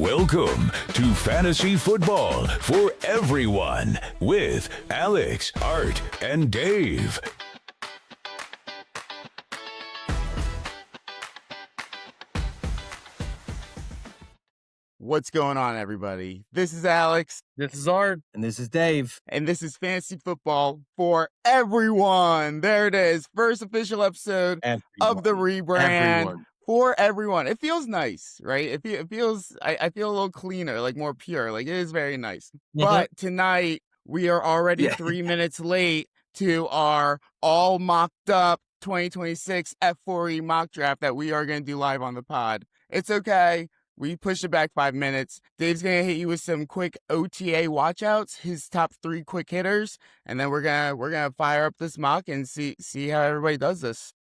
Welcome to Fantasy Football for Everyone with Alex, Art, and Dave. What's going on, everybody? This is Alex. This is Art. And this is Dave. And this is Fantasy Football for Everyone. There it is. First official episode of the rebrand. For everyone. It feels nice, right? It feels, I feel a little cleaner, like more pure. Like, it is very nice. But tonight, we are already 3 minutes late to our all mocked up 2026 F4E mock draft that we are going to do live on the pod. It's okay. We pushed it back 5 minutes. Dave's going to hit you with some quick OTA watchouts, his top 3 quick hitters, and then we're gonna fire up this mock and see how everybody does this.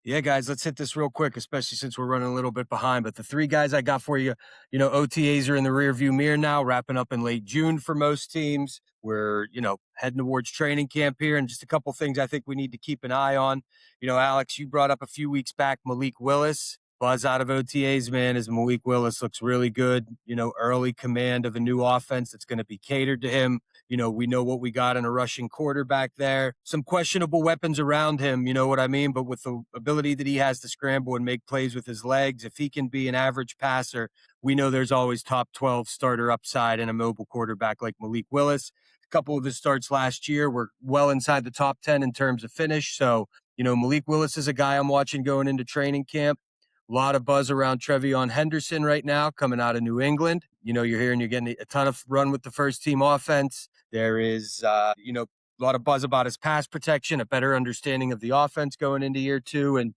Yeah, guys, let's hit this real quick, especially since we're running a little bit behind. But the 3 guys I got for you, OTAs are in the rearview mirror now, wrapping up in late June for most teams. We're, heading towards training camp here, and just a couple things I think we need to keep an eye on. Alex, you brought up a few weeks back Malik Willis. Buzz out of OTAs, man, as Malik Willis looks really good. Early command of a new offense that's going to be catered to him. We know what we got in a rushing quarterback there. Some questionable weapons around him, you know what I mean? But with the ability that he has to scramble and make plays with his legs, if he can be an average passer, we know there's always top 12 starter upside in a mobile quarterback like Malik Willis. A couple of his starts last year were well inside the top 10 in terms of finish. So, Malik Willis is a guy I'm watching going into training camp. A lot of buzz around Trevion Henderson right now coming out of New England. You're hearing you're getting a ton of run with the first team offense. There is, a lot of buzz about his pass protection, a better understanding of the offense going into year 2. And,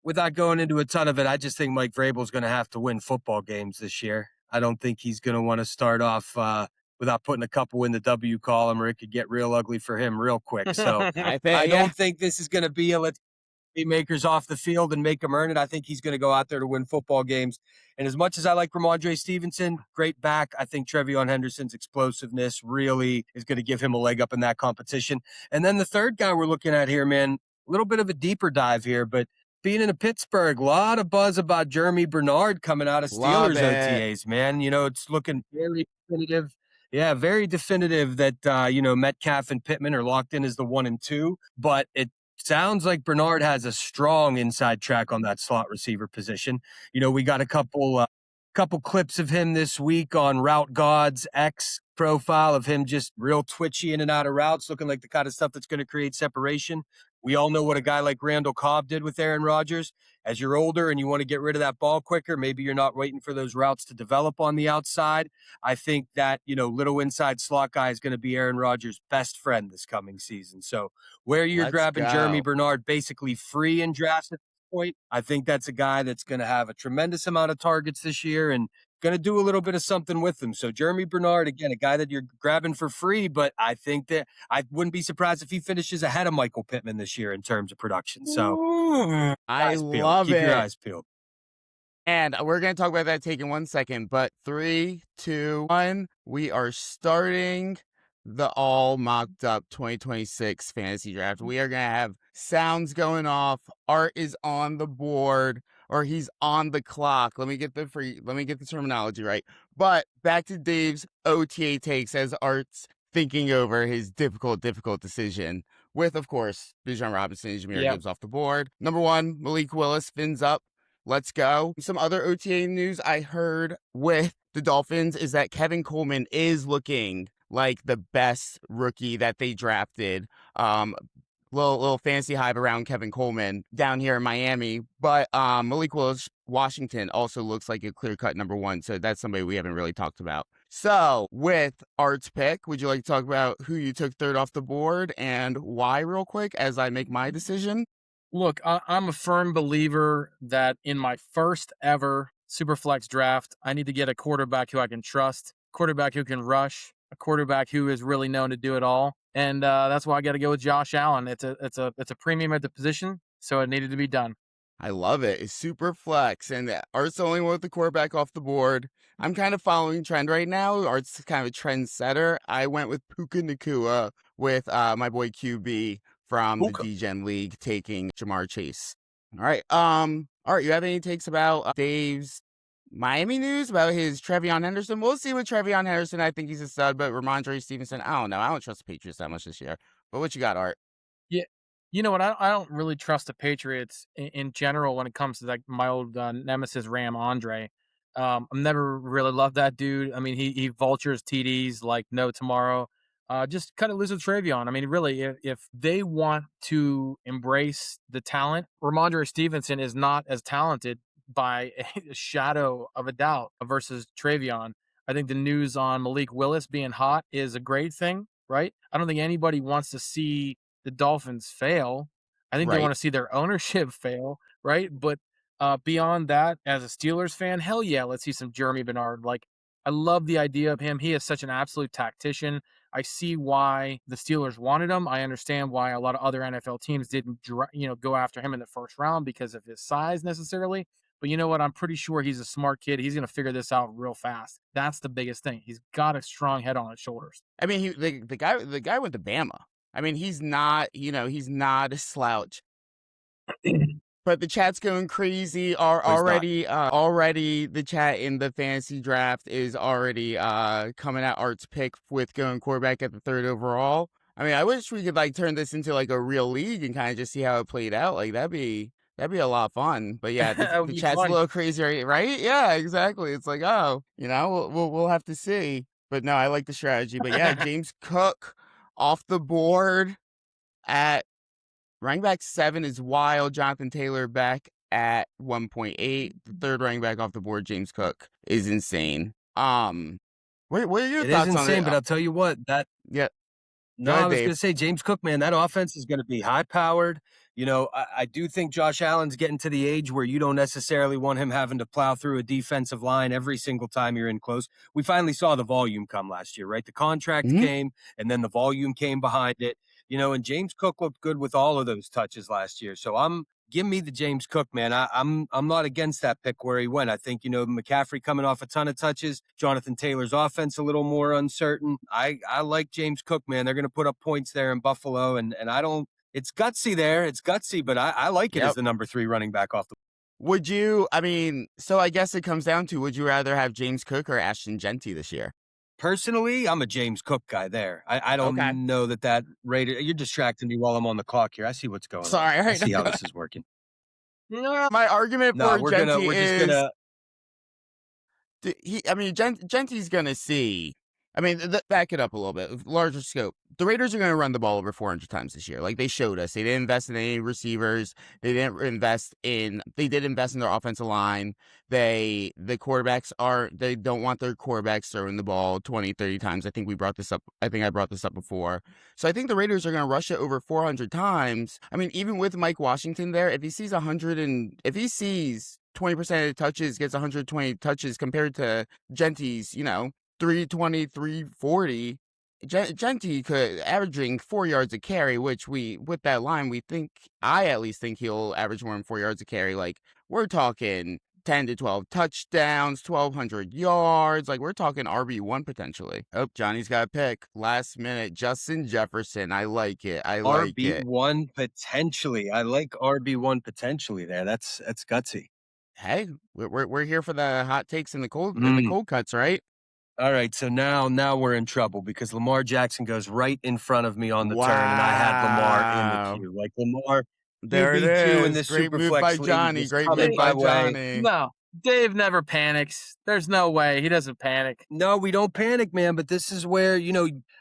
without going into a ton of it, I just think Mike Vrabel's going to have to win football games this year. I don't think he's going to want to start off without putting a couple in the W column, or it could get real ugly for him real quick. So I don't think this is going to be a let's makers off the field and make them earn it. I think he's going to go out there to win football games. And as much as I like Ramondre Stevenson, great back, I think Trevion Henderson's explosiveness really is going to give him a leg up in that competition. And then the third guy we're looking at here, man, a little bit of a deeper dive here, but being in Pittsburgh, a lot of buzz about Jeremy Bernard coming out of Steelers OTAs, man. It's looking very definitive. Yeah, very definitive that, Metcalf and Pittman are locked in as the 1 and 2, but it sounds like Bernard has a strong inside track on that slot receiver position. We got a couple clips of him this week on Route God's X profile of him just real twitchy in and out of routes, looking like the kind of stuff that's going to create separation. We all know what a guy like Randall Cobb did with Aaron Rodgers. As you're older and you want to get rid of that ball quicker, maybe you're not waiting for those routes to develop on the outside. I think that, little inside slot guy is going to be Aaron Rodgers' best friend this coming season. So where you're grabbing Jeremy Bernard basically free in drafts at this point, I think that's a guy that's going to have a tremendous amount of targets this year and going to do a little bit of something with them. So Jeremy Bernard, again, a guy that you're grabbing for free, but I think that I wouldn't be surprised if he finishes ahead of Michael Pittman this year in terms of production. So I love it. Keep your eyes peeled. And we're going to talk about that take in 1 second, but 3, 2, 1, we are starting the all mocked up 2026 fantasy draft. We are going to have sounds going off. Art is on the board, or he's on the clock. Let me get the terminology right. But back to Dave's OTA takes as Art's thinking over his difficult decision with, of course, Bijan Robinson and Jahmyr Gibbs off the board. Number 1, Malik Willis, fins up. Let's go. Some other OTA news I heard with the Dolphins is that Kevin Coleman is looking like the best rookie that they drafted. Little fancy hype around Kevin Coleman down here in Miami, but Malik Willis, Washington, also looks like a clear-cut number 1, so that's somebody we haven't really talked about. So with Art's pick, would you like to talk about who you took third off the board and why real quick as I make my decision? Look, I'm a firm believer that in my first ever Superflex draft, I need to get a quarterback who I can trust, quarterback who can rush, a quarterback who is really known to do it all. And that's why I got to go with Josh Allen. It's a premium at the position, so it needed to be done. I love it. It's super flex, and Art's the only one with the quarterback off the board. I'm kind of following trend right now. Art's kind of a trend setter. I went with Puka Nacua with my boy QB from the D-Gen League taking Jamar Chase. All right. Art, you have any takes about Dave's Miami news about his Trevion Henderson. We'll see with Trevion Henderson. I think he's a stud, but Ramondre Stevenson, I don't know. I don't trust the Patriots that much this year. But what you got, Art? Yeah. You know what? I don't really trust the Patriots in general when it comes to like my old nemesis Ram Andre. I've never really loved that dude. I mean, he vultures TDs like no tomorrow. Just cut it loose with Travion. I mean, really, if they want to embrace the talent, Ramondre Stevenson is not as talented by a shadow of a doubt versus Travion. I think the news on Malik Willis being hot is a great thing, right? I don't think anybody wants to see the Dolphins fail. I think they Right. want to see their ownership fail, right? But beyond that, as a Steelers fan, hell yeah, let's see some Jeremy Bernard. Like, I love the idea of him. He is such an absolute tactician. I see why the Steelers wanted him. I understand why a lot of other NFL teams didn't, go after him in the first round because of his size necessarily. But you know what? I'm pretty sure he's a smart kid. He's going to figure this out real fast. That's the biggest thing. He's got a strong head on his shoulders. I mean, the guy went to Bama. I mean, he's not a slouch. But the chat's going crazy. Already the chat in the fantasy draft is already coming at Art's pick with going quarterback at the 3rd overall. I mean, I wish we could like turn this into like a real league and kind of just see how it played out. Like that'd be a lot of fun. But yeah, the chat's fun. a little crazy, right? Yeah, exactly. It's like, oh, we'll have to see. But no, I like the strategy. But yeah, James Cook off the board at running back 7 is wild. Jonathan Taylor back at 1.8. The 3rd running back off the board, James Cook, is insane. What are your It thoughts is on insane, it? but I'll tell you what, Yeah. No, ahead, I was Dave. going to say James Cook, man, that offense is going to be high powered. I do think Josh Allen's getting to the age where you don't necessarily want him having to plow through a defensive line every single time you're in close. We finally saw the volume come last year, right? The contract came and then the volume came behind it. And James Cook looked good with all of those touches last year. So give me the James Cook, man. I'm not against that pick where he went. I think, McCaffrey coming off a ton of touches, Jonathan Taylor's offense a little more uncertain. I like James Cook, man. They're going to put up points there in Buffalo, and I don't. It's gutsy there. It's gutsy, but I like it as the number 3 running back off the. Would you? I mean, so I guess it comes down to: would you rather have James Cook or Ashton Genty this year? Personally, I'm a James Cook guy there. I don't know that Raider. You're distracting me while I'm on the clock here. I see what's going on. Sorry, I see how this is working. My argument for Genty is Genty's gonna see. I mean, back it up a little bit, larger scope. The Raiders are going to run the ball over 400 times this year. Like they showed us, they didn't invest in any receivers. They did invest in their offensive line. The quarterbacks they don't want their quarterbacks throwing the ball 20, 30 times. I think I brought this up before. So I think the Raiders are going to rush it over 400 times. I mean, even with Mike Washington there, if he sees 20% of the touches, gets 120 touches compared to Genty's, 320, 340. Genty could averaging 4 yards a carry, which with that line, I at least think he'll average more than 4 yards a carry. Like we're talking 10 to 12 touchdowns, 1,200 yards. Like we're talking RB1 potentially. Oh, Johnny's got a pick last minute. Justin Jefferson. I like it. RB1 potentially. I like RB1 potentially there. That's gutsy. Hey, we're here for the hot takes and the cold cuts, right? All right, so now we're in trouble because Lamar Jackson goes right in front of me on the turn, and I had Lamar in the queue. Like Lamar, there it QB2 in is. this Great move Superflex by league. Johnny. Great move by Johnny. No, Dave never panics. There's no way he doesn't panic. No, we don't panic, man. But this is where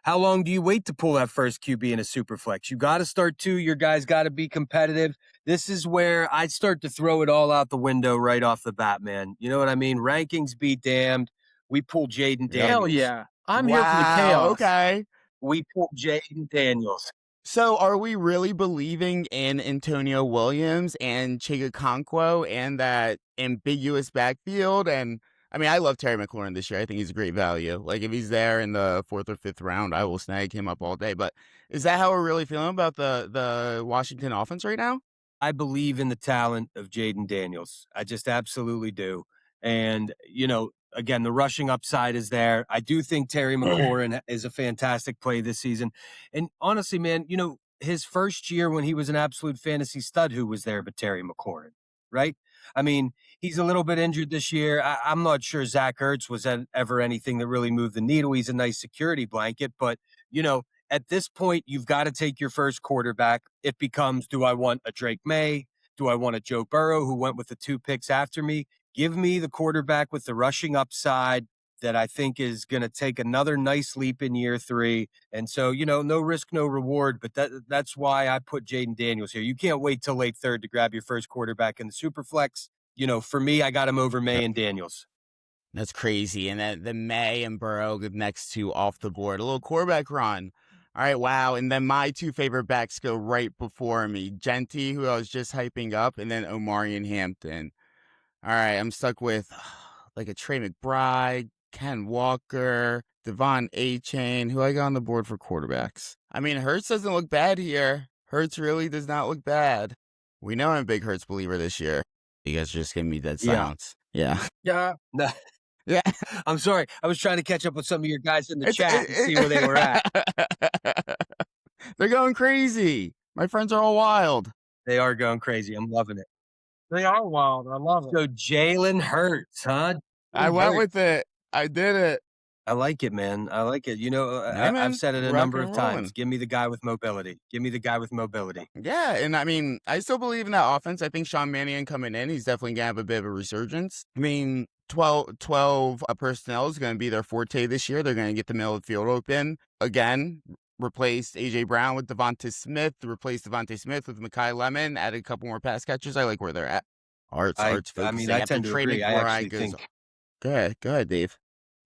how long do you wait to pull that first QB in a Superflex? You got to start 2. Your guys got to be competitive. This is where I start to throw it all out the window right off the bat, man. You know what I mean? Rankings be damned. We pull Jaden Daniels. Hell yeah. I'm here for the chaos. Okay. We pull Jaden Daniels. So are we really believing in Antonio Williams and Chigakonkwo and that ambiguous backfield? And I mean, I love Terry McLaurin this year. I think he's a great value. Like if he's there in the 4th or 5th round, I will snag him up all day. But is that how we're really feeling about the Washington offense right now? I believe in the talent of Jaden Daniels. I just absolutely do. And, again, the rushing upside is there. I do think Terry McLaurin is a fantastic play this season. And honestly, man, his first year when he was an absolute fantasy stud, who was there but Terry McLaurin, right? I mean, He's a little bit injured this year. I'm not sure Zach Ertz was ever anything that really moved the needle. He's a nice security blanket, but at this point, you've got to take your first quarterback. It becomes, do I want a Drake May? Do I want a Joe Burrow who went with the 2 picks after me? Give me the quarterback with the rushing upside that I think is going to take another nice leap in year 3. And so, no risk, no reward. But that's why I put Jaden Daniels here. You can't wait till late third to grab your first quarterback in the Superflex. For me, I got him over May and Daniels. That's crazy. And then the May and Burrow next to off the board. A little quarterback run. All right, wow. And then my 2 favorite backs go right before me. Genty, who I was just hyping up, and then Omari and Hampton. All right, I'm stuck with like a Trey McBride, Ken Walker, Devon A-Chain. Who I got on the board for quarterbacks? I mean, Hurts doesn't look bad here. Hurts really does not look bad. We know I'm a big Hurts believer this year. You guys are just giving me dead silence. Yeah. Yeah. No. Yeah. I'm sorry. I was trying to catch up with some of your guys in the chat and see where they were at. They're going crazy. My friends are all wild. They are going crazy. I'm loving it. They are wild. I love it. So Jalen Hurts, huh? I went with it. I did it. I like it, man. I like it. Yeah, I've said it a rock number and of times. rolling. Give me the guy with mobility. Give me the guy with mobility. Yeah, and I mean, I still believe in that offense. I think Sean Mannion coming in, he's definitely going to have a bit of a resurgence. I mean, 12 personnel is going to be their forte this year. They're going to get the middle of the field open. Again, replaced A.J. Brown with Devonta Smith, replaced Devonta Smith with Mekhi Lemon, added a couple more pass catchers. I like where they're at. Art's focusing. I tend to agree. I actually think... Go ahead, Dave.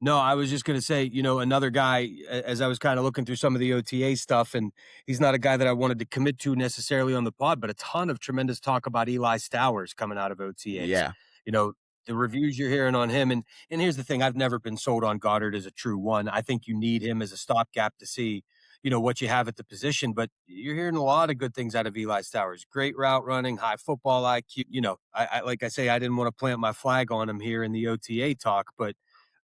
No, I was just going to say, another guy, as I was kind of looking through some of the OTA stuff, and he's not a guy that I wanted to commit to necessarily on the pod, but a ton of tremendous talk about Eli Stowers coming out of OTAs. Yeah. The reviews you're hearing on him. And here's the thing. I've never been sold on Goddard as a true one. I think you need him as a stopgap to see, what you have at the position. But you're hearing a lot of good things out of Eli Stowers. Great route running, high football IQ. I like I say, I didn't want to plant my flag on him here in the OTA talk, but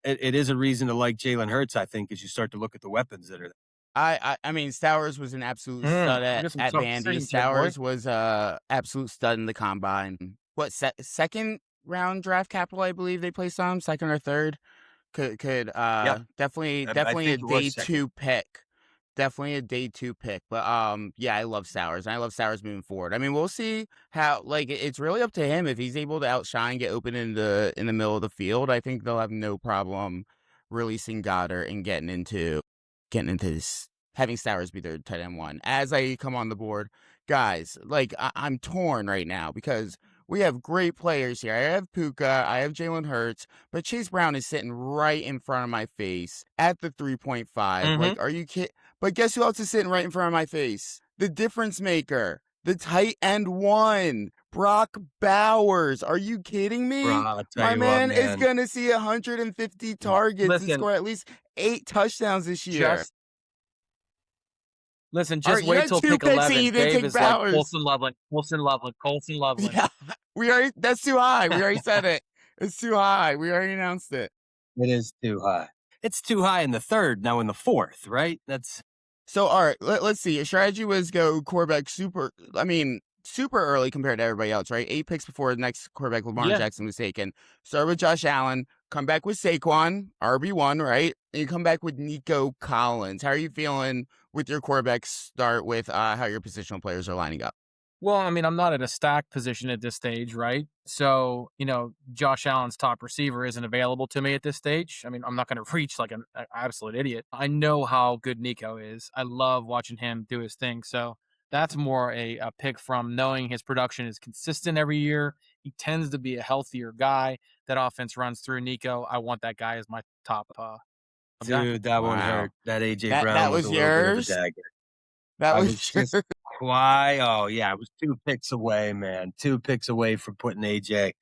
it is a reason to like Jalen Hurts, I think, as you start to look at the weapons that are there. I mean, Stowers was an absolute stud at Vandy. Stowers was absolute stud in the combine. What, second round draft capital, I believe they placed on him, second or third? Definitely a day 2 pick. Definitely a day 2 pick. But yeah, I love Stowers. And I love Stowers moving forward. I mean, we'll see how, it's really up to him. If he's able to outshine, get open in the middle of the field, I think they'll have no problem releasing Goddard and getting into this, having Stowers be their tight end 1. As I come on the board, guys, I'm torn right now because we have great players here. I have Puka, I have Jalen Hurts, but Chase Brown is sitting right in front of my face at the 3.5. Mm-hmm. Are you kidding? But guess who else is sitting right in front of my face? The difference maker, the tight end 1, Brock Bowers. Are you kidding me? My man is going to see 150 targets and score at least 8 touchdowns this year. Just wait till pick 11. Dave is like Colson Loveland. Yeah, that's too high. We already said it. It's too high. We already announced it. It is too high. It's too high in the 3rd, now in the 4th, right? So, all right, let's see. Your strategy was go quarterback super early compared to everybody else, right? 8 picks before the next quarterback Lamar Jackson was taken. Start with Josh Allen, come back with Saquon, RB1, right? And you come back with Nico Collins. How are you feeling with your quarterback start with how your positional players are lining up? Well, I mean, I'm not at a stack position at this stage, right? So, Josh Allen's top receiver isn't available to me at this stage. I mean, I'm not going to reach like an absolute idiot. I know how good Nico is. I love watching him do his thing. So that's more a pick from knowing his production is consistent every year. He tends to be a healthier guy. That offense runs through Nico. I want that guy as my top. Dude, that one hurt. That A.J. Brown that was was a little bit of a yours? dagger. That I was was just why? Oh, yeah, it was 2 picks away, man. 2 picks away from putting A.J.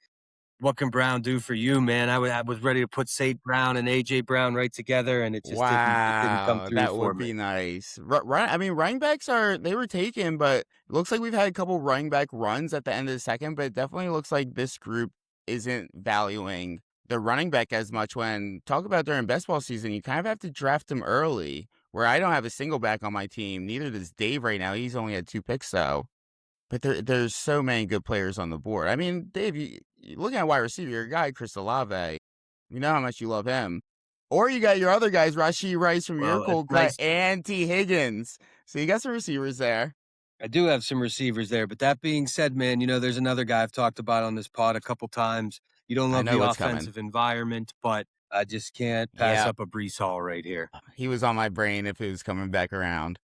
What can Brown do for you, man? I was ready to put St. Brown and A.J. Brown right together, and it just didn't come through that for would me. be nice. I mean, running backs they were taken, but it looks like we've had a couple running back runs at the end of the second, but it definitely looks like this group isn't valuing the running back as much. When talk about during best ball season, you kind of have to draft them early, where I don't have a single back on my team. Neither does Dave right now. He's only had 2 picks, though. But there's so many good players on the board. I mean, Dave, looking at wide receiver, your guy Chris Olave. You know how much you love him. Or you got your other guys, Rashee Rice from your Well, it's cold cut, nice. and T. Higgins. So you got some receivers there. I do have some receivers there, but that being said, man, there's another guy I've talked about on this pod a couple times. You don't I love know the what's offensive coming. environment, but I just can't pass Yeah. up a Brees Hall right here. He was on my brain if it was coming back around.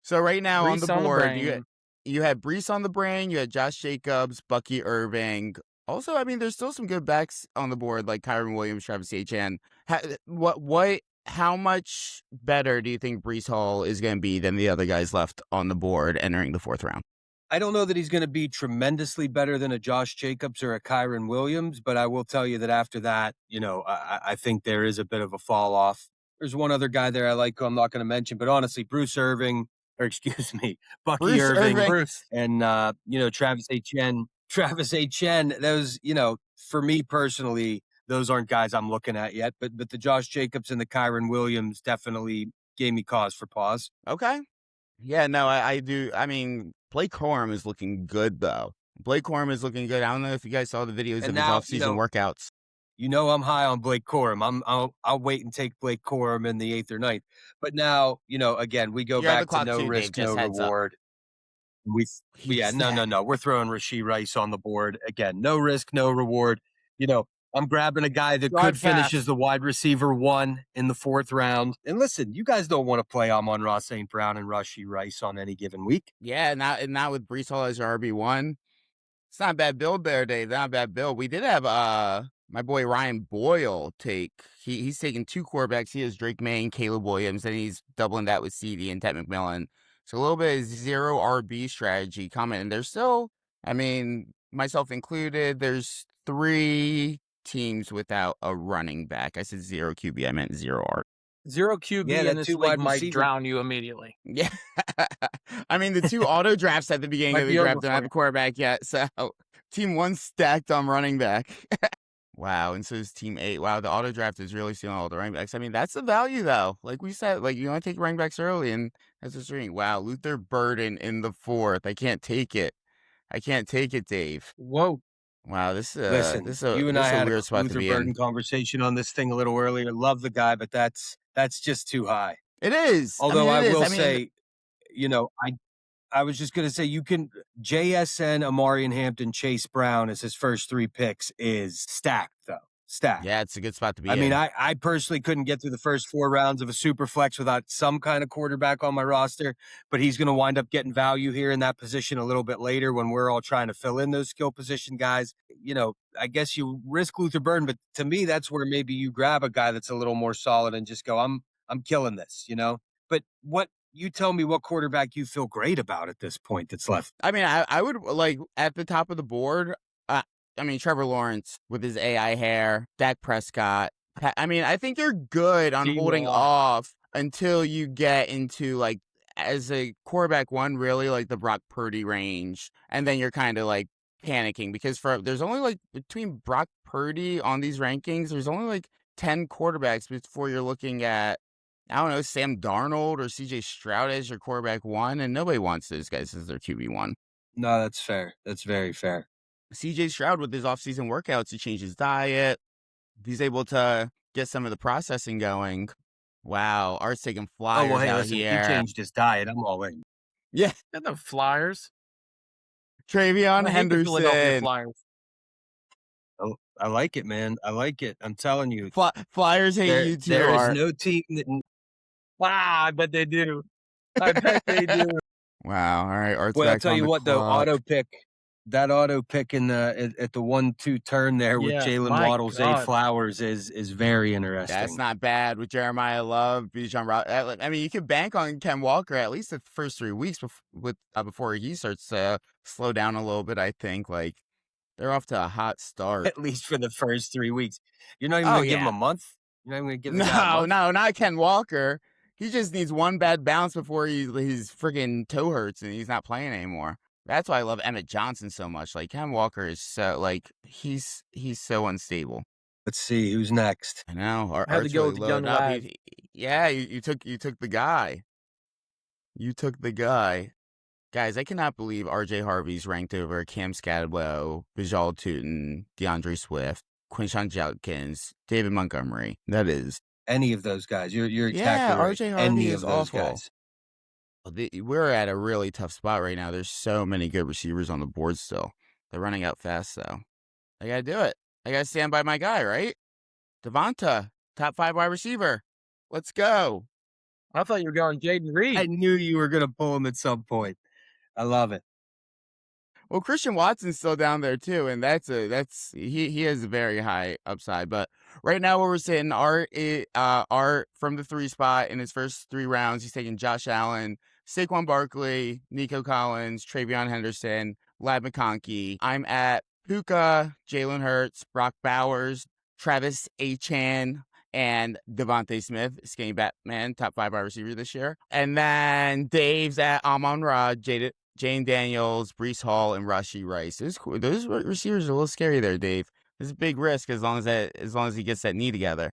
So right now on the Brees on the board, brain. you had Brees on the brain, you had Josh Jacobs, Bucky Irving. Also, I mean, there's still some good backs on the board like Kyron Williams, Travis Etienne. How much better do you think Brees Hall is going to be than the other guys left on the board entering the 4th round? I don't know that he's going to be tremendously better than a Josh Jacobs or a Kyron Williams, but I will tell you that after that, I think there is a bit of a fall off. There's one other guy there I like who I'm not going to mention, but honestly, Bucky Irving, and Travis Etienne. Those, for me personally, those aren't guys I'm looking at yet, but the Josh Jacobs and the Kyron Williams definitely gave me cause for pause. Okay. Yeah, no, I do. I mean, Blake Corum is looking good, though. Blake Corum is looking good. I don't know if you guys saw the videos of his off-season workouts. I'm high on Blake Corum. I'll wait and take Blake Corum in the 8th or 9th. But now, again, we go back to no risk, no reward. No. We're throwing Rashee Rice on the board again. No risk, no reward. I'm grabbing a guy that could finish as the wide receiver 1 in the 4th round. And listen, you guys don't want to play Amon-Ra St. Brown and Rashee Rice on any given week. Yeah, not with Brees Hall as your RB1. It's not a bad build there, Dave. Not a bad build. We did have my boy Ryan Boyle take. He's taking 2 quarterbacks. He has Drake May and Caleb Williams, and he's doubling that with CD and Ted McMillan. So a little bit of 0 RB strategy coming. And there's still, I mean, myself included, there's 3 teams without a running back. I said 0 QB. I meant 0 RB. 0 QB in this league might drown you immediately. Yeah. I mean, the 2 auto drafts at the beginning of the draft don't have a quarterback yet. So team 1 stacked on running back. Wow. And so is team 8. Wow. The auto draft is really stealing all the running backs. I mean, that's the value, though. Like we said, you want to take running backs early, and that's the string. Wow. Luther Burden in the 4th. I can't take it. Dave. Whoa. Wow, this is you and I had a weird spot Luther to be Burden in. conversation on this thing a little earlier. Love the guy, but that's just too high. It is. Although I will say, I was just going to say you can JSN, Amarian Hampton, Chase Brown as his first 3 picks is stacked, though. Stacked. Yeah, it's a good spot to be in. I mean, I personally couldn't get through the first 4 rounds of a super flex without some kind of quarterback on my roster, but he's going to wind up getting value here in that position a little bit later when we're all trying to fill in those skill position guys. I guess you risk Luther Burden, but to me, that's where maybe you grab a guy that's a little more solid and just go, I'm killing this, But you tell me what quarterback you feel great about at this point that's left. I mean, I would at the top of the board. Trevor Lawrence with his AI hair, Dak Prescott. I mean, I think you're good on holding off until you get into as a quarterback 1, really the Brock Purdy range, and then you're kind of panicking because there's only between Brock Purdy on these rankings, there's only 10 quarterbacks before you're looking at, I don't know, Sam Darnold or CJ Stroud as your quarterback 1, and nobody wants those guys as their QB1. No, that's fair. That's very fair. CJ Stroud with his off-season workouts, he changed his diet. He's able to get some of the processing going. Wow, Art's taking flyers out here. He changed his diet. I'm all in. Yeah. And the Flyers. Travion Henderson. Flyers. Oh, I like it, man. I like it. I'm telling you. Flyers hate you too, There Art. is no team that... Wow, I bet they do. I bet they do. Wow. All right, Art's Well, back I'll tell on you the what, though, clock. that auto pick in the at the 1-2 turn there with Jalen Waddle, Zay Flowers is very interesting. That's not bad with Jeremiah Love, Bijan Robinson. I mean, you can bank on Ken Walker at least the first 3 weeks before he starts to slow down a little bit. I think they're off to a hot start. At least for the first 3 weeks. You're not even going to give him a month. You're not even going to give him a month. No, not Ken Walker. He just needs one bad bounce before his freaking toe hurts and he's not playing anymore. That's why I love Emmett Johnson so much. Ken Walker is so he's so unstable. Let's see who's next. I know. I had to go with the young lad. Yeah, you took the guy. You took the guy. Guys, I cannot believe RJ Harvey's ranked over Cam Scadwell, Bijal Tootin, DeAndre Swift, Quinshon Judkins, David Montgomery. That is. Any of those guys. You're Yeah, exactly right. RJ Harvey Any is of those awful. guys. We're at a really tough spot right now. There's so many good receivers on the board still. They're running out fast, though. I got to do it. I got to stand by my guy, right? Devonta, top 5 wide receiver. Let's go. I thought you were going Jaden Reed. I knew you were going to pull him at some point. I love it. Well, Christian Watson's still down there too, and he has a very high upside. But right now, where we're sitting, Art from the 3 spot in his first 3 rounds, he's taking Josh Allen, Saquon Barkley, Nico Collins, Travion Henderson, Lad McConkey. I'm at Puka, Jalen Hurts, Brock Bowers, Travis Achan, and Devontae Smith, Skinny Batman, top 5 wide receiver this year. And then Dave's at Amon-Ra, Jane Daniels, Breece Hall, and Rashee Rice. Those receivers are a little scary there, Dave. This is a big risk as long as he gets that knee together.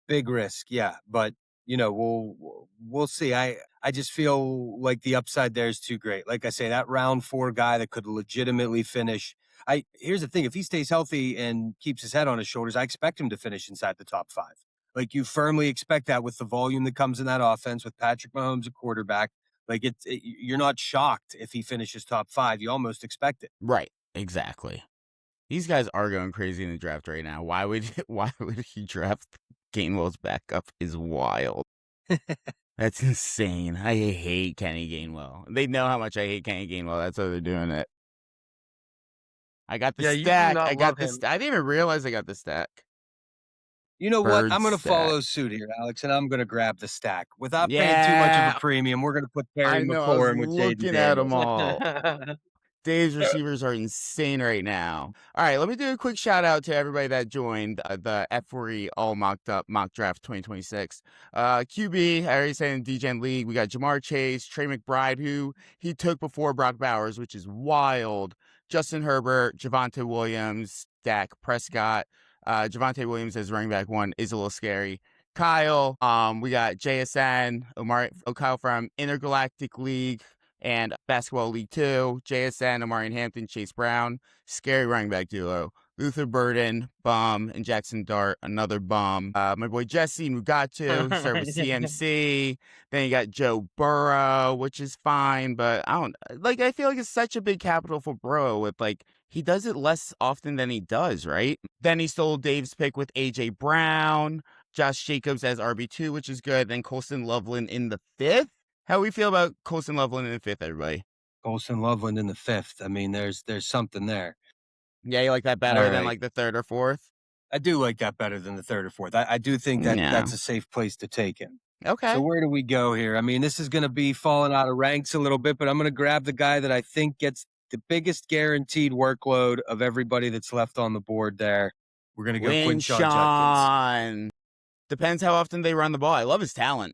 Big risk, yeah. But we'll see. I just feel like the upside there is too great. Like I say, that round 4 guy that could legitimately finish. Here's the thing: if he stays healthy and keeps his head on his shoulders, I expect him to finish inside the top 5. Like, you firmly expect that with the volume that comes in that offense with Patrick Mahomes a quarterback. Like, you're not shocked if he finishes top 5. You almost expect it. Right. Exactly. These guys are going crazy in the draft right now. Why would he draft Gainwell's backup is wild. That's insane. I hate Kenny Gainwell. They know how much I hate Kenny Gainwell. That's why they're doing it. I got the stack. I got this. I didn't even realize I got the stack. You know what? I'm going to follow suit here, Alex, and I'm going to grab the stack. Without paying too much of a premium, we're going to put Terry McLaurin with Jaden at them Daniels. all. Dave's receivers are insane right now. All right, let me do a quick shout out to everybody that joined the F4E all mocked up mock draft 2026. QB, I already said in DGen League, we got Jamar Chase, Trey McBride, who he took before Brock Bowers, which is wild. Justin Herbert, Javonte Williams, Dak Prescott. Javonte Williams as running back 1 is a little scary. Kyle, we got JSN, Kyle from Intergalactic League and Basketball League 2, JSN, Omarion Hampton, Chase Brown, scary running back duo. Luther Burden, bum, and Jackson Dart, another bum. My boy Jesse Mugatu, start with CMC. Then you got Joe Burrow, which is fine, but I feel like it's such a big capital for Burrow with he does it less often than he does, right? Then he stole Dave's pick with AJ Brown, Josh Jacobs as RB2, which is good. Then Colston Loveland in the 5th. How we feel about Colston Loveland in the 5th, everybody? Colston Loveland in the 5th. I mean, there's something there. Yeah, you like that better than the 3rd or 4th? I do like that better than the 3rd or 4th. I do think that that's a safe place to take him. Okay. So where do we go here? I mean, this is going to be falling out of ranks a little bit, but I'm going to grab the guy that I think gets the biggest guaranteed workload of everybody that's left on the board there. We're going to go Quinshon Judkins. Depends how often they run the ball. I love his talent.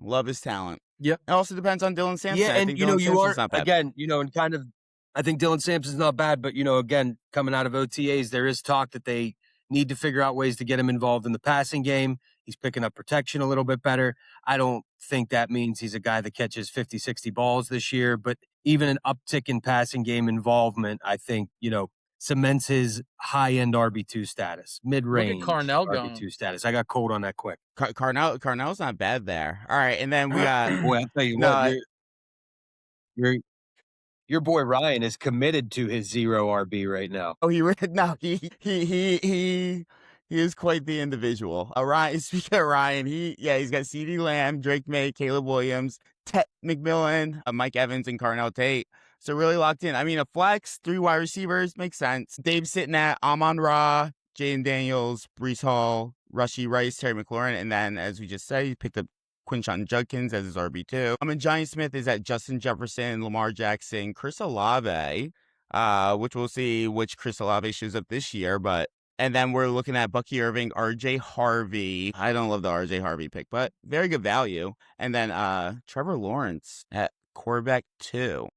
Yep. It also depends on Dylan Sampson. Yeah, and you are again, and kind of, I think Dylan Sampson's not bad, but again, coming out of OTAs, there is talk that they need to figure out ways to get him involved in the passing game. He's picking up protection a little bit better. I don't think that means he's a guy that catches 50, 60 balls this year, but even an uptick in passing game involvement, I think, cements his high-end RB2 status, mid-range RB2 status. I got cold on that quick. Carnell's not bad there. All right, and then we got... Boy, I'll tell you what, your boy Ryan is committed to his 0 RB right now. Oh, he is quite the individual. Ryan, speaking of Ryan, he's got CeeDee Lamb, Drake May, Caleb Williams, Ted McMillan, Mike Evans, and Carnell Tate. So really locked in. I mean, a flex, 3 wide receivers makes sense. Dave's sitting at Amon-Ra, Jaden Daniels, Breece Hall, Rashee Rice, Terry McLaurin, and then, as we just said, he picked up Quinshon Judkins as his RB2. And Johnny Smith is at Justin Jefferson, Lamar Jackson, Chris Olave, which we'll see which Chris Olave shows up this year. And then we're looking at Bucky Irving, RJ Harvey. I don't love the RJ Harvey pick, but very good value. And then Trevor Lawrence at quarterback 2.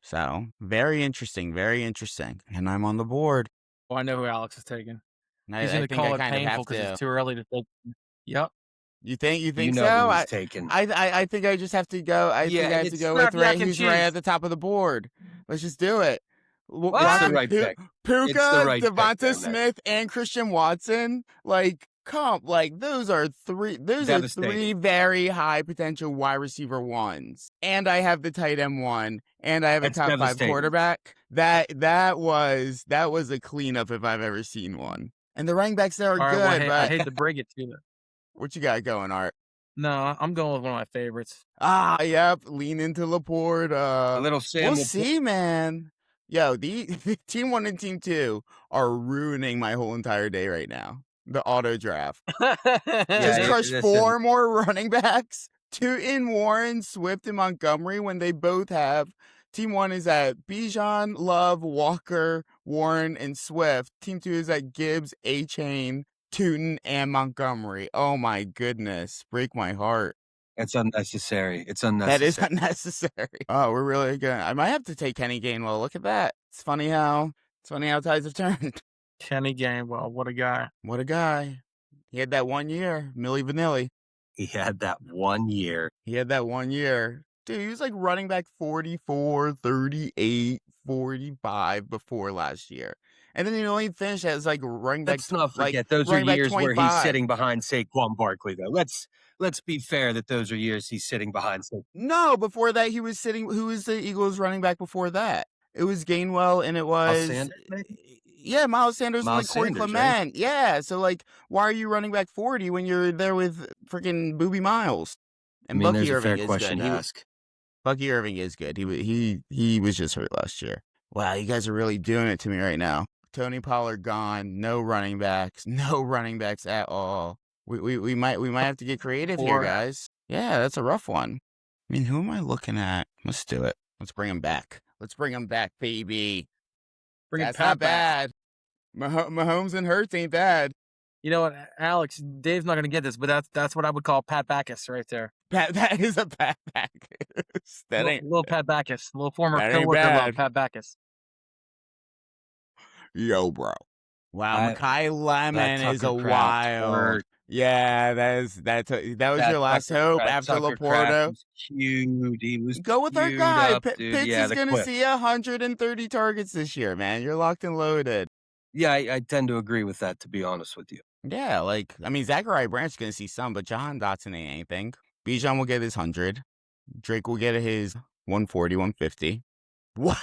So very interesting. And I'm on the board. Well, I know who Alex is taking. He's going to call it painful because it's too early to take. Yep. You think You know so? who he's taking. I think I just have to go. I Yeah, think I have to it's go not with mac and who's right cheese. at the top of the board. Let's just do it. It's the Rocking right pick. It's the Puka, right pick Devonta there, man. Smith, and Christian Watson. Like, those are three Devastating. very high potential wide receiver ones. And I have the tight end one, and I have a That's top 5 devastating. quarterback. That was a cleanup if I've ever seen one. And the running backs there are All right, good, well, but I hate to break it to you. what you got going, Art? No, I'm going with one of my favorites. Yep. Lean into Laporta. A little Sam. We'll will see, man. Yo, the team 1 and team 2 are ruining my whole entire day right now. The auto draft. Just crush listen. 4 more running backs. 2 in Warren, Swift, and Montgomery when they both have. Team 1 is at Bijan, Love, Walker, Warren, and Swift. Team 2 is at Gibbs, A-Chain, Tootin, and Montgomery. Oh my goodness. Break my heart. It's unnecessary. It's unnecessary. That is unnecessary. Oh, we're really good. I might have to take Kenny Gainwell. Look at that. It's funny how tides have turned. Kenny Gainwell, what a guy. What a guy. He had that 1 year. Milli Vanilli. He had that 1 year. Dude, he was like running back 44, 38, 45 before last year. And then he only finished as like running back. Let's not forget like, those are running back years where he's 25. sitting behind Saquon Barkley, though. Let's be fair that those are years he's sitting behind Saquon. No, before that he was sitting. Who was the Eagles running back before that? It was Gainwell, and it was Sanders, maybe? Yeah, Miles Sanders and like Miles Corey Sanders, Clement. right? Yeah, so like, why are you running back 40 when you're there with freaking Booby Miles? And I mean, Bucky there's a Irving fair is question good. to ask. Bucky Irving is good. He was just hurt last year. Wow, you guys are really doing it to me right now. Tony Pollard gone. No running backs. No running backs at all. We might have to get creative here, guys. Yeah, that's a rough one. I mean, who am I looking at? Let's do it. Let's bring him back. Let's bring him back, baby. That's not bad. Mahomes and Hurts ain't bad. You know what, Alex? Dave's not going to get this, but that's what I would call Pat Backus right there. That is a Pat Backus. That ain't little Pat Backus, little former that ain't coworker bad. of Pat Backus. Yo, bro. Wow, Makai Lemon is a Tucker wild. hurt. Yeah, that was That your last Tucker hope Kraft- after Tucker Laporta. Kraft was cute. He was Go with our queued guy. up, dude. Pitts Yeah, is the gonna clip. see 130 targets this year, man. You're locked and loaded. Yeah, I tend to agree with that, to be honest with you. Yeah, like, I mean, Zachariah Branch's gonna see some, but Jahan Dotson ain't anything. Bijan will get his 100. Drake will get his 140, 150. Wow.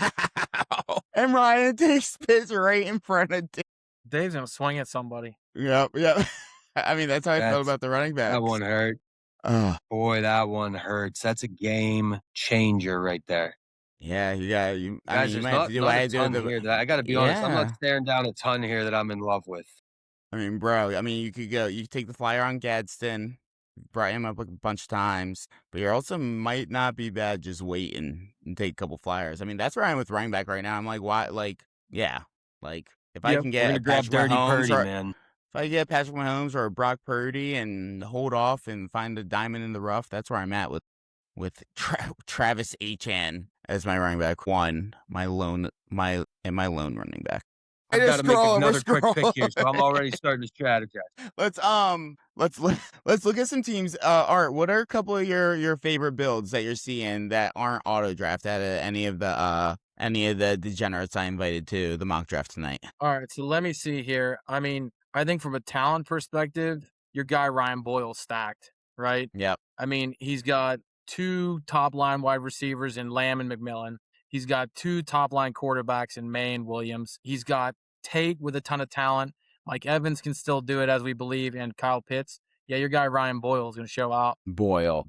And Ryan takes Pitts right in front of Dave. Dave's going to swing at somebody. Yep. I mean, that's how I felt about the running backs. That one hurt. Boy, that one hurts. That's a game changer right there. Yeah, you Guys, might there's have to do what I do. here that I got to be honest. I'm Yeah. not staring down a ton here that I'm in love with. I mean, bro, you could take the flyer on Gadsden, brought him up a bunch of times, but you also might not be bad just waiting and take a couple flyers. I mean, that's where I'm with running back right now. I'm like, why? Like, yeah, like if I can We're gonna get grab Patrick Dirty Mahomes Purdy, or man. if I get Patrick Mahomes or Brock Purdy and hold off and find a diamond in the rough, that's where I'm at with Travis Etienne as my running back one, my lone running back. I've got to make another quick pick here, so I'm already starting to strategize. Let's look at some teams. Art, what are a couple of your favorite builds that you're seeing that aren't auto draft out of any of the degenerates I invited to the mock draft tonight? All right, so let me see here. I mean, I think from a talent perspective, your guy Ryan Boyle's stacked, right? Yep. I mean, he's got 2 top line wide receivers in Lamb and McMillan. He's got 2 top line quarterbacks in May and Williams. He's got Tate with a ton of talent. Mike Evans can still do it, as we believe, and Kyle Pitts. Yeah, your guy Ryan Boyle is going to show out. Boyle.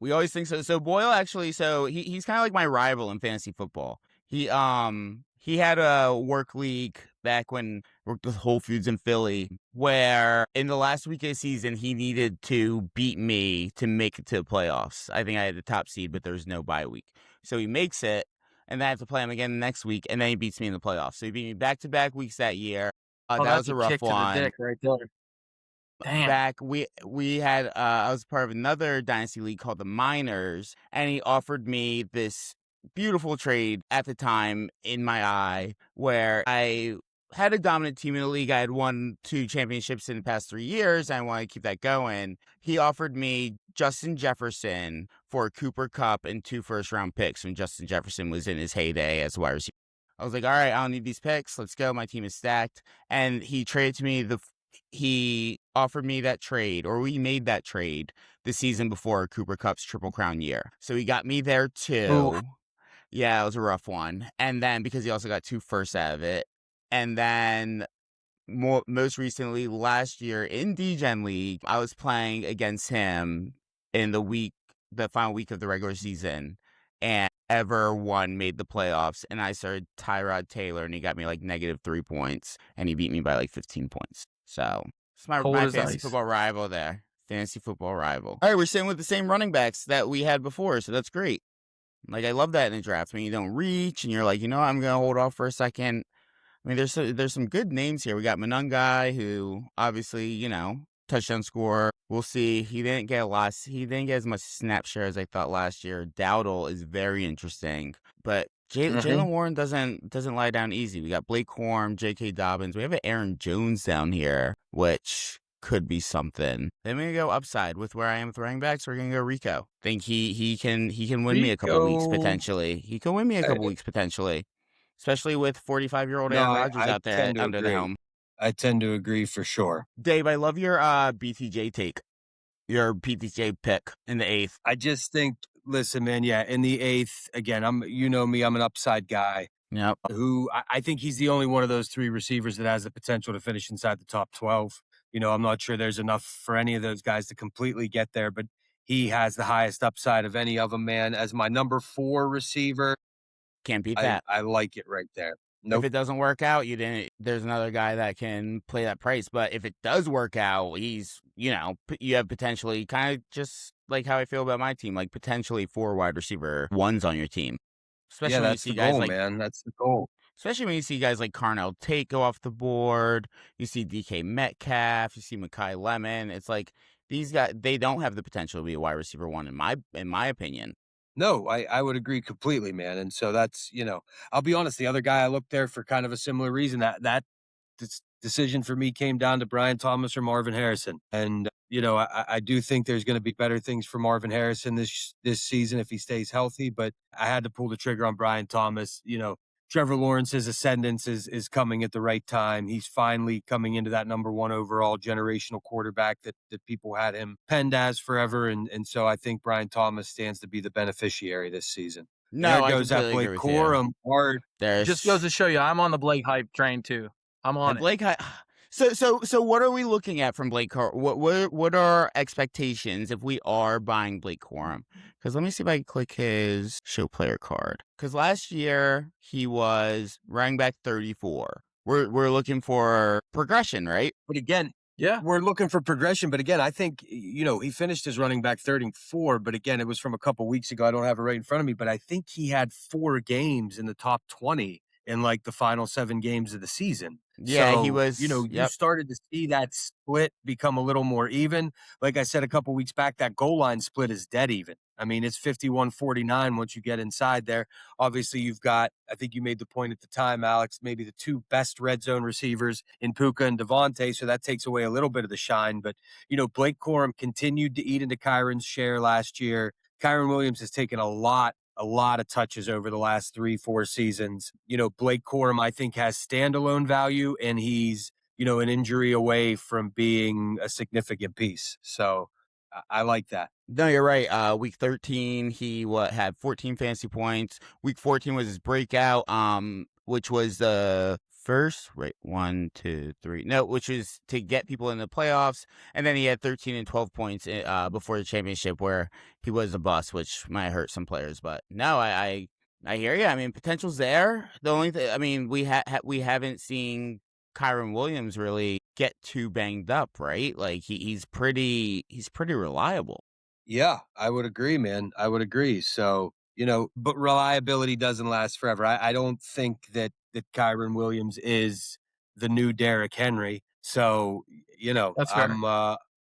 We always think so. So Boyle actually, he's kind of like my rival in fantasy football. He had a work league back when I worked with Whole Foods in Philly, where in the last week of the season, he needed to beat me to make it to the playoffs. I think I had the top seed, but there was no bye week. So he makes it, and then I have to play him again the next week, and then he beats me in the playoffs. So he beat me back-to-back weeks that year. That was a rough kick one. To the dick right there. Damn. Back, we had I was part of another dynasty league called the Miners, and he offered me this beautiful trade at the time in my eye, where I had a dominant team in the league. I had won 2 championships in the past 3 years. And I want to keep that going. He offered me Justin Jefferson for Cooper Kupp and 2 first-round picks when Justin Jefferson was in his heyday as a wide receiver. I was like, all right, I don't need these picks. Let's go. My team is stacked. And he traded to me he offered me that trade, or we made that trade the season before Cooper Kupp's Triple Crown year. So he got me there too. Oof. Yeah, it was a rough one. And then because he also got 2 firsts out of it. And then most recently last year in D-Gen League, I was playing against him in the final week of the regular season, and ever one made the playoffs, and I started Tyrod Taylor, and he got me like -3 points, and he beat me by like 15 points. So it's my Cold as fantasy ice. football rival there. Fantasy football rival. All right, we're sitting with the same running backs that we had before, so that's great. Like, I love that in the draft when you don't reach and you're like, I'm gonna hold off for a second. I mean, there's some good names here. We got Monungai, who obviously, touchdown scorer. We'll see. He didn't get as much snap share as I thought last year. Dowdle is very interesting, but Jalen Warren doesn't lie down easy. We got Blake Corum, J.K. Dobbins. We have an Aaron Jones down here, which could be something. Then we go upside with where I am with running backs. We're gonna go Rico. Think he can win me a couple weeks potentially. He can win me a couple weeks potentially. Especially with 45-year-old Aaron Rodgers out there under the helm. I tend to agree for sure. Dave, I love your BTJ take. Your BTJ pick in the 8th. I just think, listen, man, in the 8th, again, I'm an upside guy. Yep. Who I think he's the only one of those 3 receivers that has the potential to finish inside the top 12. I'm not sure there's enough for any of those guys to completely get there, but he has the highest upside of any of them, man. As my number 4 receiver, can't beat that. I like it right there. Nope. If it doesn't work out, there's another guy that can play that price. But if it does work out, he's, you have potentially kind of just like how I feel about my team, like potentially 4 wide receiver ones on your team. Especially when you see guys like, man. That's the goal. Especially when you see guys like Carnell Tate go off the board. You see DK Metcalf. You see Mekhi Lemon. It's like these guys, they don't have the potential to be a wide receiver 1 in my opinion. No, I would agree completely, man. And so that's, I'll be honest, the other guy I looked there for kind of a similar reason. That decision for me came down to Brian Thomas or Marvin Harrison. And, I do think there's going to be better things for Marvin Harrison this season if he stays healthy. But I had to pull the trigger on Brian Thomas. Trevor Lawrence's ascendance is coming at the right time. He's finally coming into that number 1 overall generational quarterback that people had him penned as forever. And so I think Brian Thomas stands to be the beneficiary this season. No, there goes that Blake Corum. Just goes to show you, I'm on the Blake hype train too. I'm on it. Blake hype. So what are we looking at from Blake Corum? What are expectations if we are buying Blake Corum? Because let me see if I can click his show player card. Because last year he was running back 34. We're looking for progression, right? But again, we're looking for progression. But again, I think he finished his running back 34. But again, it was from a couple weeks ago. I don't have it right in front of me. But I think he had 4 games in the top 20 in like the final 7 games of the season. Yeah, so, he was. You started to see that split become a little more even. Like I said a couple weeks back, that goal line split is dead even. I mean, it's 51-49 once you get inside there. Obviously, you've got, I think you made the point at the time, Alex, maybe the 2 best red zone receivers in Puka and Devontae, so that takes away a little bit of the shine. But, Blake Corum continued to eat into Kyron's share last year. Kyron Williams has taken a lot of touches over the last 3-4 seasons. Blake Corum, I think, has standalone value, and he's, an injury away from being a significant piece. So I like that. No, you're right. Week 13, he had 14 fantasy points. Week 14 was his breakout, which was the first, right? 1, 2, 3. No, which was to get people in the playoffs. And then he had 13 and 12 points before the championship where he was a bust, which might hurt some players. But no, I hear you. I mean, potential's there. The only thing, I mean, we haven't seen Kyron Williams really get too banged up, right? Like he's pretty reliable. Yeah, I would agree, man. I would agree. So, but reliability doesn't last forever. I don't think that Kyron Williams is the new Derrick Henry. So, That's fair.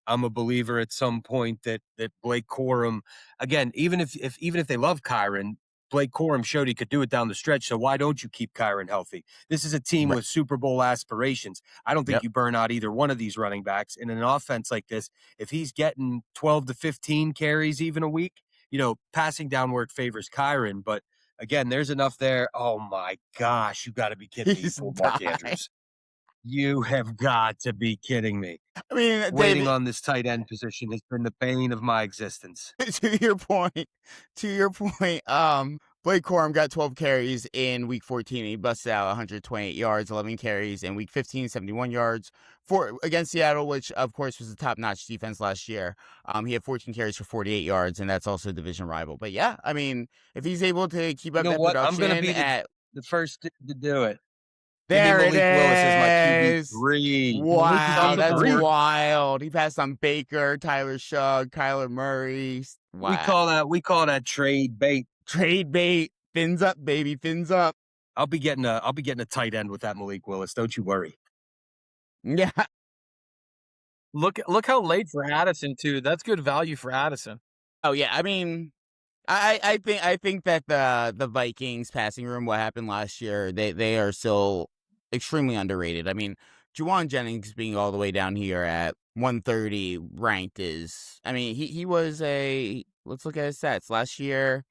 I'm a believer at some point that Blake Corum, again, even if they love Kyron, Blake Corum showed he could do it down the stretch, so why don't you keep Kyron healthy? This is a team with Super Bowl aspirations. I don't think you burn out either one of these running backs. In an offense like this, if he's getting 12 to 15 carries even a week, passing down work favors Kyron. But again, there's enough there. Oh, my gosh, you got to be kidding me, Mark Andrews. You have got to be kidding me. I mean, Waiting David, on this tight end position has been the bane of my existence. to your point, Blake Corum got 12 carries in week 14. He busted out 128 yards, 11 carries in week 15, 71 yards against Seattle, which of course was a top-notch defense last year. He had 14 carries for 48 yards, and that's also a division rival. But yeah, I mean, if he's able to keep up that production, I'm going to be the first to do it. There it is. Willis as my QB3. Wow, that's wild. He passed on Baker, Tyler Shugg, Kyler Murray. Wow. We call that trade bait. Trade bait. Fins up, baby. Fins up. I'll be getting a tight end with that Malik Willis. Don't you worry. Yeah. Look how late for Addison too. That's good value for Addison. Oh yeah. I mean, I think that the Vikings passing room, what happened last year, they are still extremely underrated. I mean, Juwan Jennings being all the way down here at 130 ranked he was let's look at his stats. Last year,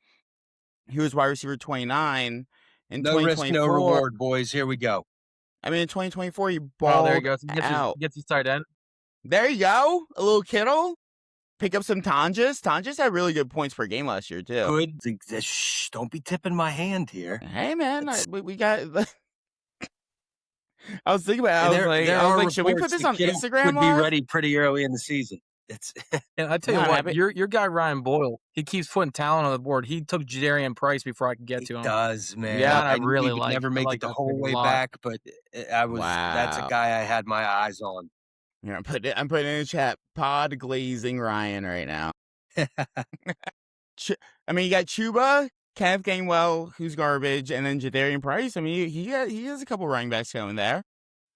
he was wide receiver 29. In no risk, no reward, boys. Here we go. I mean, in 2024, he balled there you go. out. Gets his tight end. There you go. A little Kittle. Pick up some Tonjes. Tonjes had really good points per game last year, too. Good. Shh, don't be tipping my hand here. Hey, man. We got... I was thinking about it. I was like, should we put this on Instagram? Would be ready pretty early in the season. And I tell you what, your guy Ryan Boyle, he keeps putting talent on the board. He took Jadarian Price before I could get to him. He does, man. Yeah, I really like. Never make it the whole way back, but that's a guy I had my eyes on. Yeah, I'm putting in the chat. Pod glazing Ryan right now. I mean, you got Chuba, Kenneth Gainwell, who's garbage, and then Jadarian Price. I mean, he has a couple running backs going there.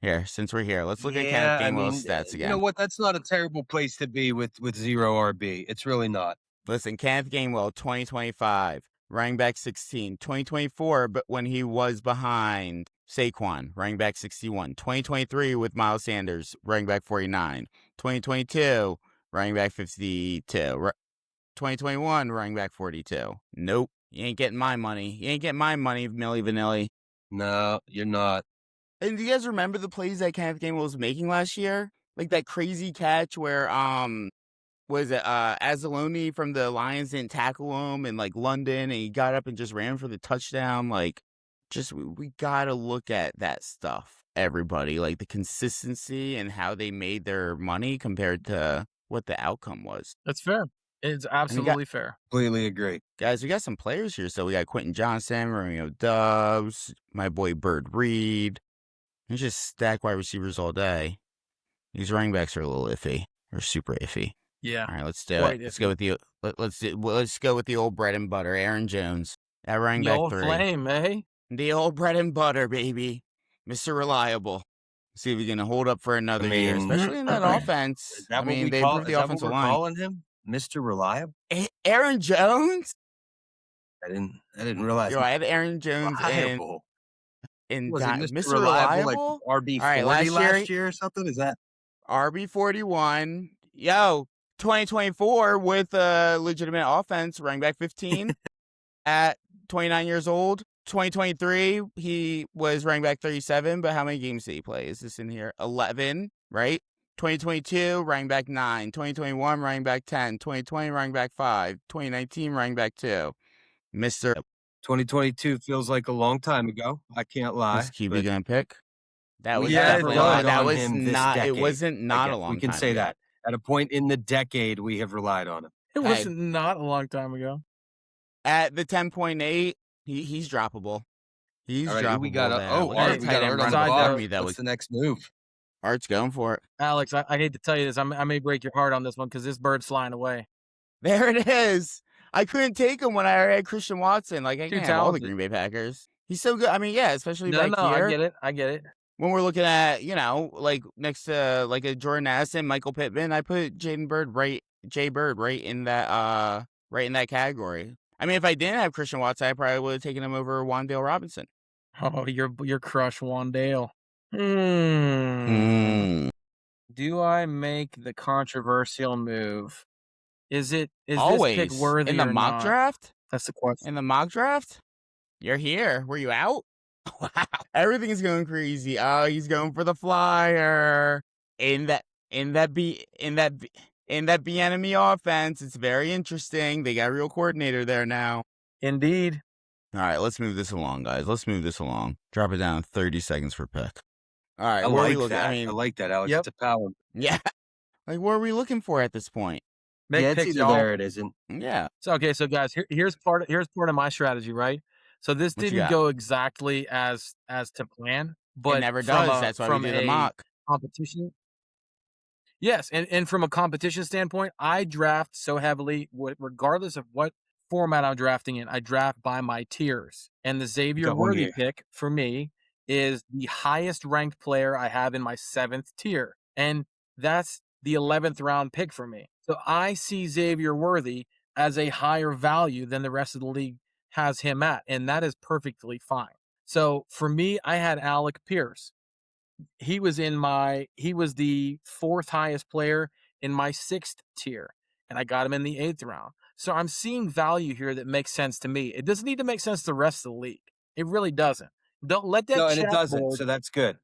Here, since we're here, let's look at Kenneth Gainwell's stats again. You know what? That's not a terrible place to be with zero RB. It's really not. Listen, Kenneth Gainwell, 2025, running back 16. 2024, but when he was behind Saquon, running back 61. 2023 with Miles Sanders, running back 49. 2022, running back 52. 2021, running back 42. Nope. You ain't getting my money. You ain't getting my money, Milli Vanilli. No, you're not. And do you guys remember the plays that Kenneth Gainwell was making last year? Like that crazy catch where, Azzaloni from the Lions didn't tackle him in like London, and he got up and just ran for the touchdown. Like, we gotta look at that stuff, everybody. Like the consistency and how they made their money compared to what the outcome was. That's fair. It's absolutely fair. Completely agree. Guys, we got some players here. So we got Quentin Johnson, Romeo Doubs, my boy Bird Reed. It's just stack wide receivers all day. These running backs are a little iffy. They're super iffy. Yeah. All right, let's do it. Let's go with the old bread and butter. Aaron Jones at running back 3. Flame, eh? The old bread and butter, baby. Mr. Reliable. See if he's gonna hold up for another year, especially in that offense. Is that they improved the offensive line. Calling him Mr. Reliable? Aaron Jones? I didn't realize. I had Aaron Jones in was it Mr. Reliable? Like RB40 last year or something? Is that RB41? 2024 with a legitimate offense, running back 15 at 29 years old. 2023, he was running back 37, but how many games did he play? Is this in here? 11, right? 2022, running back 9. 2021, running back 10. 2020, running back 5. 2019, running back 2. Mr. 2022 feels like a long time ago. I can't lie. Is QB gonna pick? That was definitely that was not. It wasn't not a long time. We can say that at a point in the decade we have relied on him. It was not a long time ago. At the 10.8, he's droppable. He's droppable. We got Art on the that What's the next move? Art's going for it. Alex, I hate to tell you this. I may break your heart on this one because this bird's flying away. There it is. I couldn't take him when I had Christian Watson. Like, I can't have all the Green Bay Packers. He's so good. I mean, yeah, especially back here. I get it. When we're looking at, like next to like a Jordan Addison, Michael Pittman, I put Jay Bird right in that category. I mean, if I didn't have Christian Watson, I probably would have taken him over Wan'Dale Robinson. Oh, your crush Wandale. Do I make the controversial move? Is this pick Always. worthy In the or mock not? draft? That's the question. In the mock draft? You're here. Were you out? Wow. Everything's going crazy. Oh, he's going for the flyer. In that enemy offense. It's very interesting. They got a real coordinator there now. Indeed. All right, let's move this along, guys. Let's move this along. Drop it down 30 seconds per pick. All right, I what are we like looking? that. I mean, I like that, Alex. Yep. It's a power. yeah. Like, what are we looking for at this point? Make Yeah, it's picks, either y'all. there or it isn't. Yeah. So okay, so guys, here's part of my strategy, right? So this What you didn't got? go exactly as to plan, but It never from does. That's why we from do the a mock. competition. Yes, and from a competition standpoint, I draft so heavily, regardless of what format I'm drafting in, I draft by my tiers. And the Xavier Got one Worthy here. pick for me is the highest ranked player I have in my 7th tier. And that's the 11th round pick for me. So I see Xavier Worthy as a higher value than the rest of the league has him at. And that is perfectly fine. So for me, I had Alec Pierce. He was the 4th highest player in my 6th tier, and I got him in the 8th round. So I'm seeing value here that makes sense to me. It doesn't need to make sense to the rest of the league. It really doesn't. Don't let that No, and it chat doesn't. board So that's good.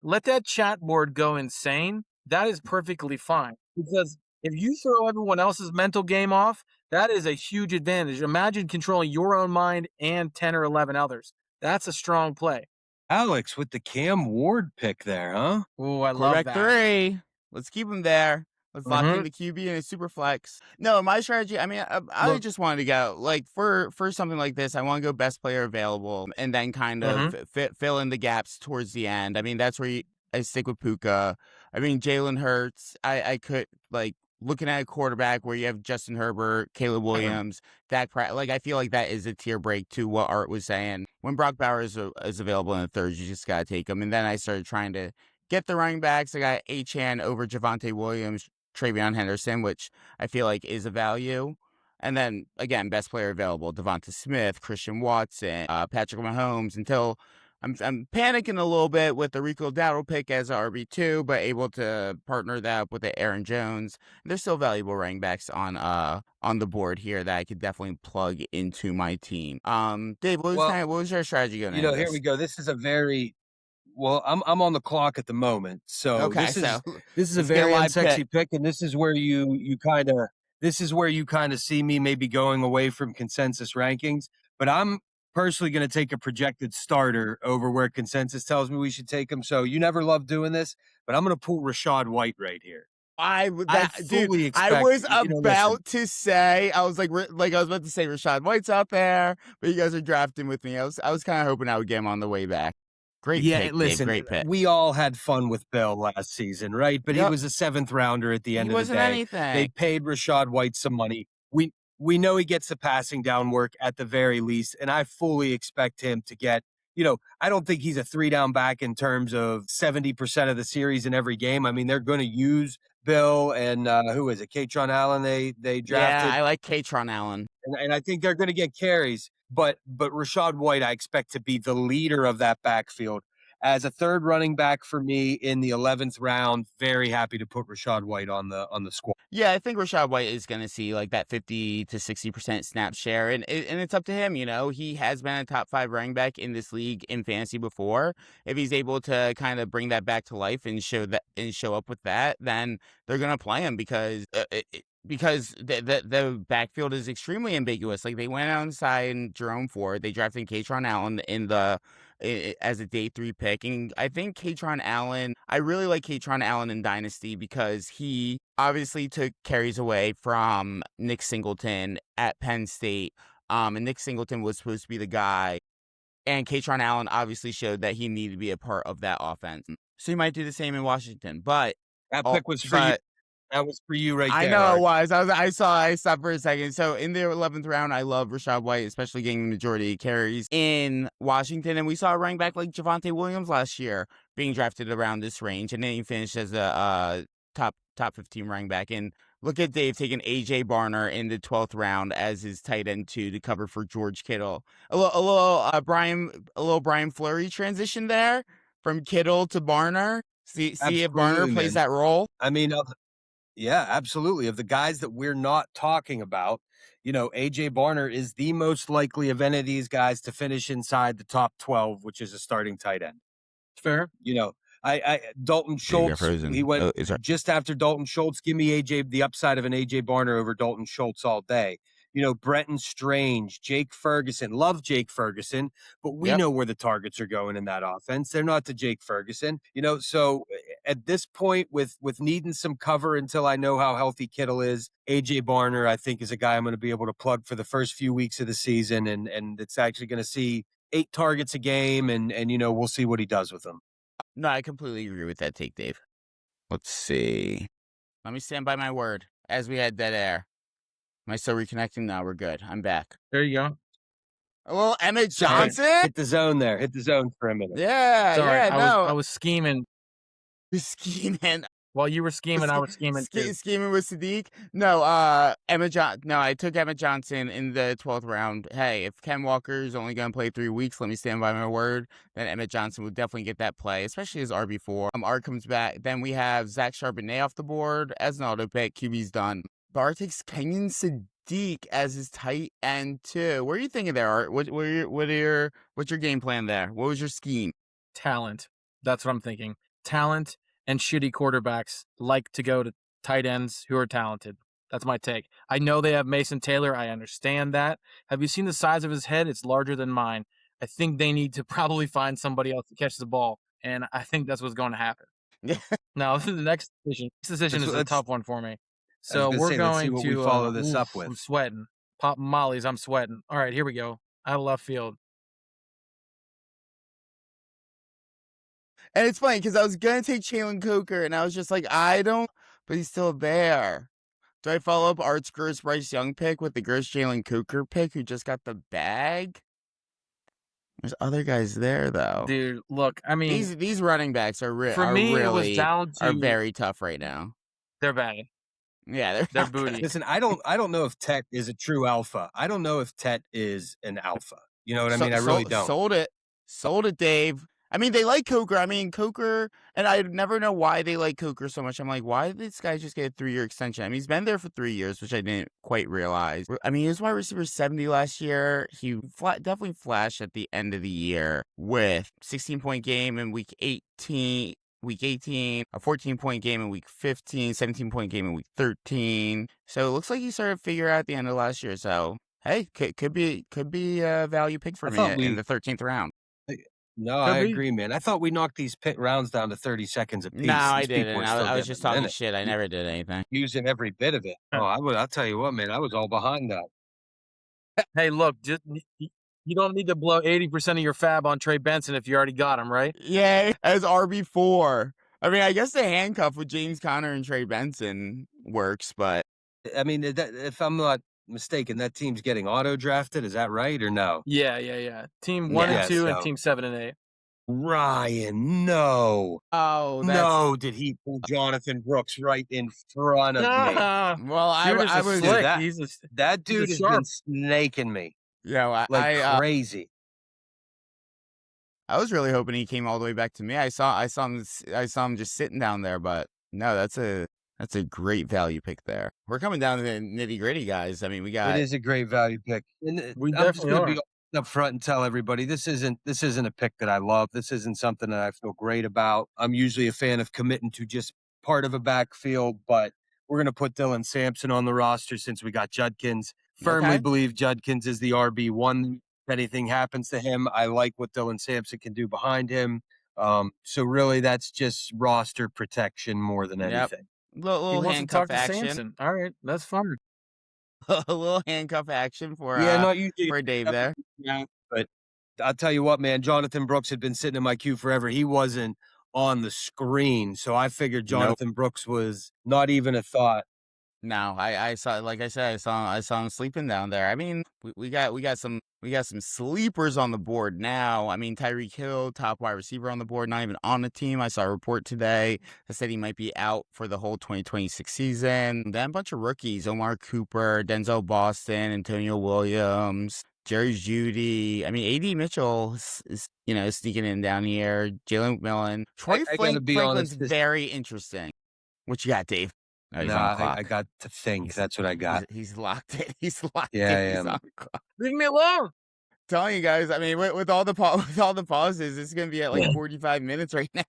let that chat board go insane. That is perfectly fine, because if you throw everyone else's mental game off, that is a huge advantage. Imagine controlling your own mind and 10 or 11 others. That's a strong play. Alex with the Cam Ward pick there, huh? Oh, I love Quarterback that. 3. Let's keep him there. Let's lock in the QB and a super flex. No, my strategy, I mean, I Look- just wanted to go, like, for something like this, I want to go best player available and then kind of fill in the gaps towards the end. I mean, that's where I stick with Puka. I mean, Jalen Hurts, I could, like, looking at a quarterback where you have Justin Herbert, Caleb Williams, Dak Prescott, like, I feel like that is a tier break to what Art was saying. When Brock Bowers is available in the third, you just got to take him. And then I started trying to get the running backs. I got Achane over Javonte Williams, Travion Henderson, which I feel like is a value. And then, again, best player available, Devonta Smith, Christian Watson, Patrick Mahomes, until I'm panicking a little bit with the Rico Dowdle pick as a RB2, but able to partner that up with the Aaron Jones. There's still valuable running backs on the board here that I could definitely plug into my team. Dave, what was your strategy going? Here we go. This is a very I'm on the clock at the moment, so okay. this is a let's very get a live unsexy pick, and this is where you kind of see me maybe going away from consensus rankings. But I'm personally going to take a projected starter over where consensus tells me we should take him. So you never love doing this, but I'm going to pull Rashad White right here. I was about to say, I was about to say Rashad White's out there, but you guys are drafting with me. I was kind of hoping I would get him on the way back. Great pick, listen, Dave, great pick. We all had fun with Bill last season, right? But he was a 7th rounder at the end of the day. He wasn't anything. They paid Rashad White some money. We know he gets the passing down work at the very least, and I fully expect him to get, I don't think he's a 3-down back in terms of 70% of the series in every game. I mean, they're going to use Bill and who is it? Katron Allen. They drafted. Yeah, I like Katron Allen, and I think they're going to get carries. But Rashad White, I expect to be the leader of that backfield. As a 3rd running back for me in the 11th round, very happy to put Rashad White on the squad. Yeah, I think Rashad White is going to see like that 50 to 60% snap share, and it's up to him. He has been a top 5 running back in this league in fantasy before. If he's able to kind of bring that back to life and show up with that, then they're going to play him because the backfield is extremely ambiguous. Like, they went outside and Jerome Ford. They drafted Katron Allen as a day 3 pick. And I think I really like Katron Allen in Dynasty because he obviously took carries away from Nick Singleton at Penn State. And Nick Singleton was supposed to be the guy. And Katron Allen obviously showed that he needed to be a part of that offense. So he might do the same in Washington. But that pick was for you. That was for you right there. I know it was. I stopped for a second. So in the 11th round, I love Rashad White, especially getting the majority of carries in Washington. And we saw a running back like Javonte Williams last year being drafted around this range. And then he finished as a top top 15 running back. And look at Dave taking AJ Barner in the 12th round as his tight end 2 to cover for George Kittle. A little Brian Fleury transition there from Kittle to Barner. See if Barner Absolutely, plays man. that role. I mean, yeah, absolutely. Of the guys that we're not talking about, AJ Barner is the most likely of any of these guys to finish inside the top 12, which is a starting tight end. Fair. Dalton Schultz, he went just after Dalton Schultz. Give me the upside of an AJ Barner over Dalton Schultz all day. Brenton Strange, Jake Ferguson. Love Jake Ferguson, but we know where the targets are going in that offense. They're not to Jake Ferguson. So at this point, with needing some cover until I know how healthy Kittle is, AJ Barner, I think, is a guy I'm going to be able to plug for the first few weeks of the season, and it's actually going to see 8 targets a game, and we'll see what he does with them. No, I completely agree with that take, Dave. Let's see. Let me stand by my word as we had dead air. Am I still reconnecting? No, we're good. I'm back. There you go. A little Emmett Sorry. Johnson. Hit the zone there. Hit the zone for a minute. Yeah, Sorry, yeah, I was scheming. Scheming. While you were scheming, I was scheming too. Scheming with Sadiq? No, I took Emmett Johnson in the 12th round. Hey, if Ken Walker is only going to play 3 weeks, let me stand by my word, then Emmett Johnson would definitely get that play, especially as RB4. Art comes back. Then we have Zach Charbonnet off the board as an auto pick. QB's done. Bar takes Kenyon Sadiq as his tight end too. What are you thinking there, Art? What's your game plan there? What was your scheme? Talent. That's what I'm thinking. Talent and shitty quarterbacks like to go to tight ends who are talented. That's my take. I know they have Mason Taylor. I understand that. Have you seen the size of his head? It's larger than mine. I think they need to probably find somebody else to catch the ball, and I think that's what's going to happen. Now, the next decision. This decision is a tough one for me. So we're going to follow this up with. I'm sweating. Pop mollies. I'm sweating. All right, here we go. Out of left field. And it's funny because I was going to take Jalen Coker, and I was just like, but he's still there. Do I follow up Art's Gross Bryce Young pick with the Gross Jalen Coker pick who just got the bag? There's other guys there, though. Dude, look, I mean... These running backs are it was down to... are very tough right now. They're bad. Yeah, they're booty. Listen, I don't know if Tet is a true alpha. I don't know if Tet is an alpha. You know what I mean? I really don't. Sold it, Dave. I mean, they like Coker. I mean, Coker, and I never know why they like Coker so much. I'm like, why did this guy just get a 3-year extension? I mean, he's been there for 3 years, which I didn't quite realize. I mean, he was wide receiver 70 last year. He definitely flashed at the end of the year with 16-point game in week 18, a 14-point game in week 15, 17-point game in week 13. So it looks like he started to figure out at the end of last year. So, hey, could be a value pick for me in the 13th round. No, I agree, man. I thought we knocked these pit rounds down to 30 seconds apiece. No, I didn't. I was just talking shit. I never did anything. Using every bit of it. Oh, I'll tell you what, man. I was all behind that. Hey, look, you don't need to blow 80% of your fab on Trey Benson if you already got him, right? Yeah, as RB4. I mean, I guess the handcuff with James Conner and Trey Benson works, but... I mean, if I'm not mistaken, that team's getting auto-drafted. Is that right or no? Yeah. Team 1 and 2 and Team 7 and 8. Ryan, no. Oh, no, did he pull Jonathan Brooks right in front of me? Well, I was slick. That dude has been snaking me. Yeah, crazy. I was really hoping he came all the way back to me. I saw him just sitting down there, but no, that's a great value pick there. We're coming down to the nitty gritty, guys. I mean, it is a great value pick. And I'm just going to be up front and tell everybody this isn't a pick that I love. This isn't something that I feel great about. I'm usually a fan of committing to just part of a backfield, but we're going to put Dylan Sampson on the roster since we got Judkins. Firmly believe Judkins is the RB1. If anything happens to him, I like what Dylan Sampson can do behind him. So really, that's just roster protection more than anything. Little handcuff action. Samson. All right, that's fun. A little handcuff action for Dave there. Yeah, but I'll tell you what, man, Jonathan Brooks had been sitting in my queue forever. He wasn't on the screen, so I figured Jonathan Brooks was not even a thought. No, I saw, like I said, I saw him sleeping down there. I mean, we got some sleepers on the board now. I mean, Tyreek Hill, top wide receiver on the board, not even on the team. I saw a report today that said he might be out for the whole 2026 season. Then a bunch of rookies: Omar Cooper, Denzel Boston, Antonio Williams, Jerry Jeudy. I mean, AD Mitchell is sneaking in down here. Jalen McMillan, I got to be Franklin's honest. very interesting. What you got, Dave? Oh, he's No, on the I clock. got to think. That's what I got. He's locked in. He's locked Yeah, in. I He's am. on the clock. Leave me alone. Telling you guys, I mean, with all the with all the pauses, it's gonna be at like 45 minutes right now.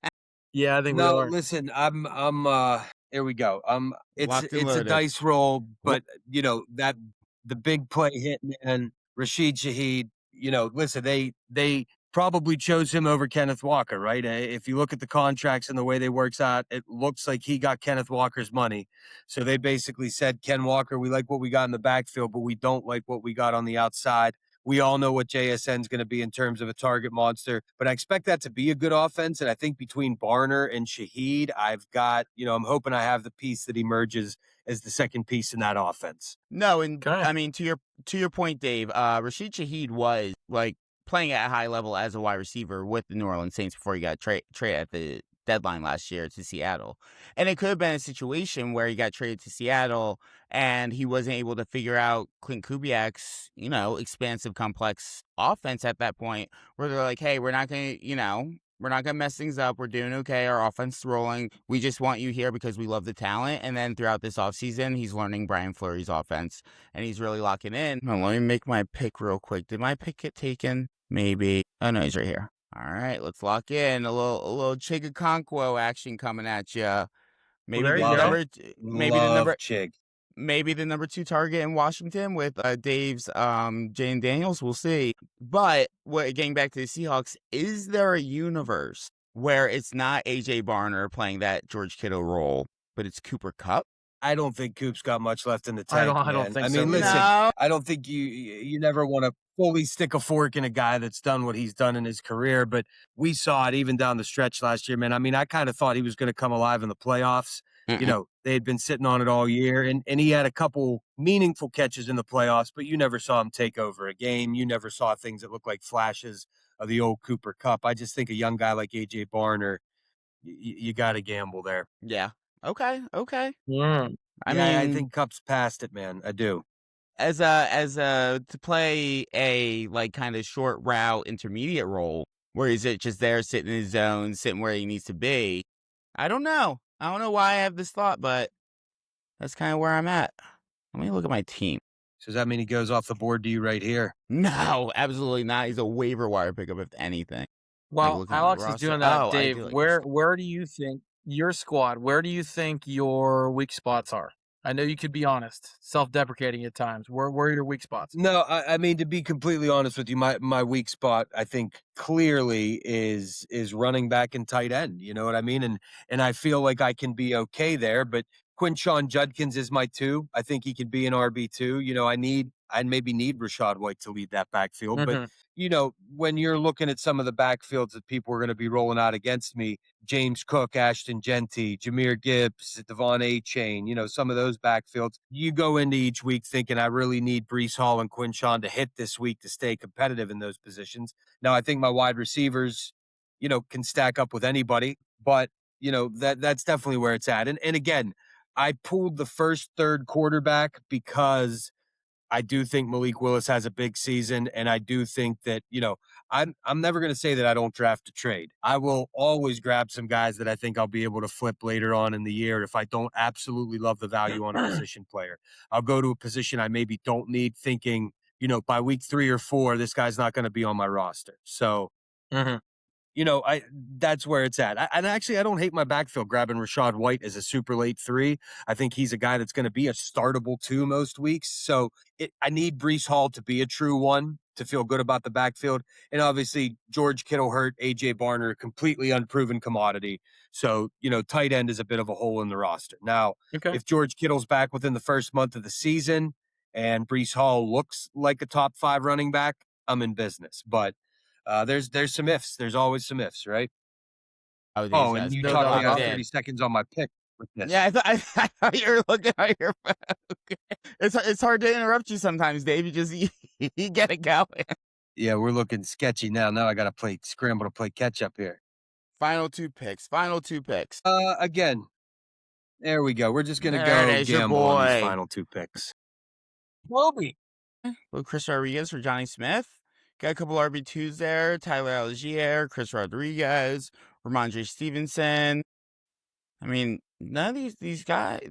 Yeah, I think we No, are. listen, I'm here we go. Locked and It's a loaded. dice roll, but that the big play hit and Rashid Shaheed, listen, they probably chose him over Kenneth Walker, right? If you look at the contracts and the way they works out, it looks like he got Kenneth Walker's money. So they basically said, Ken Walker, we like what we got in the backfield, but we don't like what we got on the outside. We all know what JSN is going to be in terms of a target monster, but I expect that to be a good offense. And I think between Barner and Shaheed, I've got, I'm hoping I have the piece that emerges as the second piece in that offense. No, and Okay. I mean, to your point, Dave, Rashid Shaheed was like playing at a high level as a wide receiver with the New Orleans Saints before he got traded at the deadline last year to Seattle. And it could have been a situation where he got traded to Seattle and he wasn't able to figure out Clint Kubiak's, expansive, complex offense at that point, where they're like, hey, we're not going to mess things up. We're doing okay. Our offense is rolling. We just want you here because we love the talent. And then throughout this offseason, he's learning Brian Fleury's offense and he's really locking in. Let me make my pick real quick. Did my pick get taken? Maybe. Oh, no, he's right here. All right, let's lock in. A little Chigakonkwo action coming at you. Maybe there you the go. number, Love Chig. maybe the number 2 target in Washington with Dave's Jane Daniels. We'll see. But getting back to the Seahawks, is there a universe where it's not AJ Barner playing that George Kittle role, but it's Cooper Kupp? I don't think Coop's got much left in the tank. I don't think I so mean, either. listen, No. I don't think you never want to fully stick a fork in a guy that's done what he's done in his career, but we saw it even down the stretch last year, man. I mean, I kind of thought he was going to come alive in the playoffs. They had been sitting on it all year, and he had a couple meaningful catches in the playoffs, but you never saw him take over a game. You never saw things that looked like flashes of the old Cooper Kupp. I just think a young guy like AJ Barner, you got to gamble there. Yeah. Okay. Yeah. I mean, I think Kupp's past it, man. I do. as a to play a like kind of short route intermediate role where he's just there sitting in his zone, sitting where he needs to be. I don't know why I have this thought, but that's kind of where I'm at. Let me look at my team. So does that mean he goes off the board to you right here? No, absolutely not. He's a waiver wire pickup, if anything. Well, looking at my Alex is roster. doing that, Oh, I Dave. do like Where do you think your squad? Where do you think your weak spots are? I know you could be honest, self-deprecating at times. Where are your weak spots? No, I mean, to be completely honest with you, my weak spot, I think clearly is running back and tight end. You know what I mean? And I feel like I can be okay there, but Quinshon Judkins is my 2. I think he could be an RB2. I maybe need Rashad White to lead that backfield, but when you're looking at some of the backfields that people are going to be rolling out against me, James Cook, Ashton Genty, Jahmyr Gibbs, Devon A-Chain, some of those backfields, you go into each week thinking I really need Breece Hall and Quinshon to hit this week to stay competitive in those positions. Now, I think my wide receivers, can stack up with anybody, but, that's definitely where it's at. And again, I pulled the first, third quarterback because I do think Malik Willis has a big season, and I do think that, I'm never going to say that I don't draft a trade. I will always grab some guys that I think I'll be able to flip later on in the year if I don't absolutely love the value on a position player. I'll go to a position I maybe don't need thinking, by week 3 or 4, this guy's not going to be on my roster. So, that's where it's at. And actually, I don't hate my backfield grabbing Rashad White as a super late 3. I think he's a guy that's going to be a startable 2 most weeks. So I need Breece Hall to be a true 1 to feel good about the backfield. And obviously, George Kittle hurt, AJ Barner, completely unproven commodity. So, tight end is a bit of a hole in the roster. Now, if George Kittle's back within the first month of the season and Breece Hall looks like a top 5 running back, I'm in business. But there's some ifs. There's always some ifs, right? Oh, And you talked about 30 seconds on my pick. with this. Yeah, I thought you were looking at your phone. It's hard to interrupt you sometimes, Dave. You get it going. Yeah, we're looking sketchy now. Now I got to scramble to play catch up here. Final two picks. Again, there we go. We're just gonna There it go is, your gamble on these boy. final two picks. Kobe. Well, Chris Rodriguez for Johnny Smith. Got a couple RB2s there. Tyler Algier, Chris Rodriguez, Ramondre Stevenson. I mean, none of these guys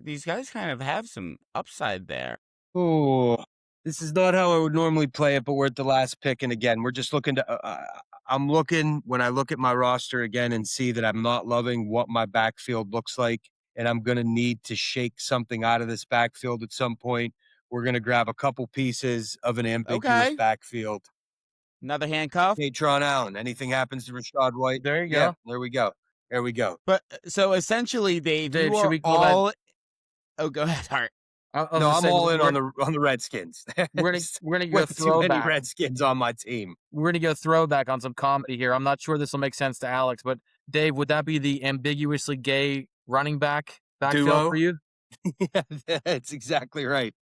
kind of have some upside there. Oh, this is not how I would normally play it, but we're at the last pick, and again, we're just looking to. I'm looking when I look at my roster again and see that I'm not loving what my backfield looks like, and I'm going to need to shake something out of this backfield at some point. We're going to grab a couple pieces of an ambiguous Okay. backfield. Another handcuff. Hey, Tron Allen. Anything happens to Rashad White? There you Yeah, go. there we go. There we go. But so essentially, Dave, Dave, you should are we call that- all. Oh, go ahead, Hart. No, I'm all in on the Redskins. We're gonna go Way too many throwback. Redskins on my team. We're gonna go throwback on some comedy here. I'm not sure this will make sense to Alex, but Dave, would that be the ambiguously gay running backfield Duo? for you? Yeah, that's exactly right.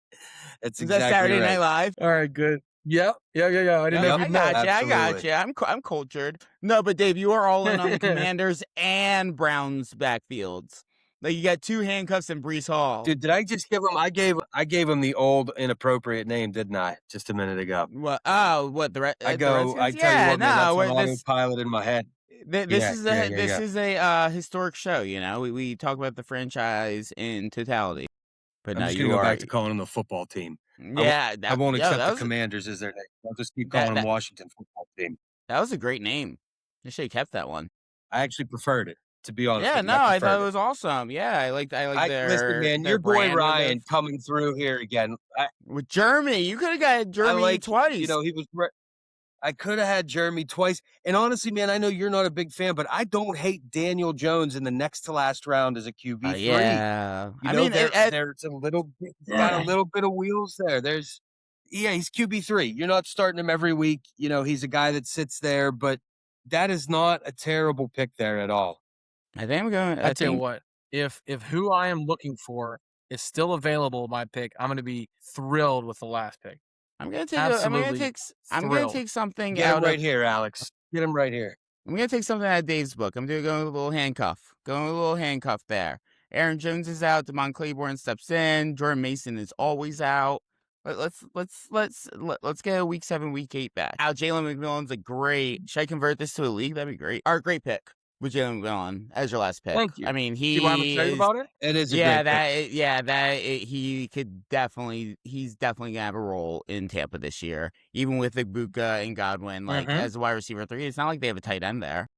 That's Is that exactly Saturday right. Night Live? All right, good. Yeah. I didn't know I if you know. got you. I got Absolutely. you. I'm cultured. No, but Dave, you are all in on the Commanders and Browns backfields. Like you got two handcuffs and Brees Hall. Dude, did I just give him? I gave him the old inappropriate name, didn't I? Just a minute ago. What? Oh, what the? I the tell Redskins? you what, man, that's on this autopilot in my head. this Yeah. is a historic show. You know, we talk about the franchise in totality. But I'm now just you gonna go are. back to calling them the football team. Yeah, I won't that accept the was Commanders as their name. I'll just keep calling them Washington Football Team. that was a great name. You should have kept that one. I actually preferred it, to be honest. Yeah, with you. no, I preferred thought it was awesome. Yeah, I like their. Listen, man, their your boy brand with Ryan it. coming through here again. With Jeremy, you could have got Jeremy twice. You know, he was. I could have had Jeremy twice. And honestly, man, I know you're not a big fan, but I don't hate Daniel Jones in the next to last round as a QB3. Yeah, You know, there's a little bit, got a little bit of wheels there. He's QB3. You're not starting him every week. You know, he's a guy that sits there, but that is not a terrible pick there at all. I think I'm going. I tell you what, if who I am looking for is still available, my pick, I'm going to be thrilled with the last pick. I'm gonna take. Absolutely I'm gonna take something Get out him right of. here, Alex. Get him right here. I'm gonna take something out of Dave's book. I'm going with a little handcuff. Going with a little handcuff there. Aaron Jones is out. Damon Claiborne steps in. Jordan Mason is always out. Let's get a week 7, week 8 back. Now Jalen McMillan's a great. Should I convert this to a league? That'd be great. Our great pick with Jalen McMillan as your last pick. Thank you. I mean, Do you want me to tell you about it? It is a great pick. He could definitely. He's definitely gonna have a role in Tampa this year, even with Igbuka and Godwin, like as a wide receiver 3. It's not like they have a tight end there.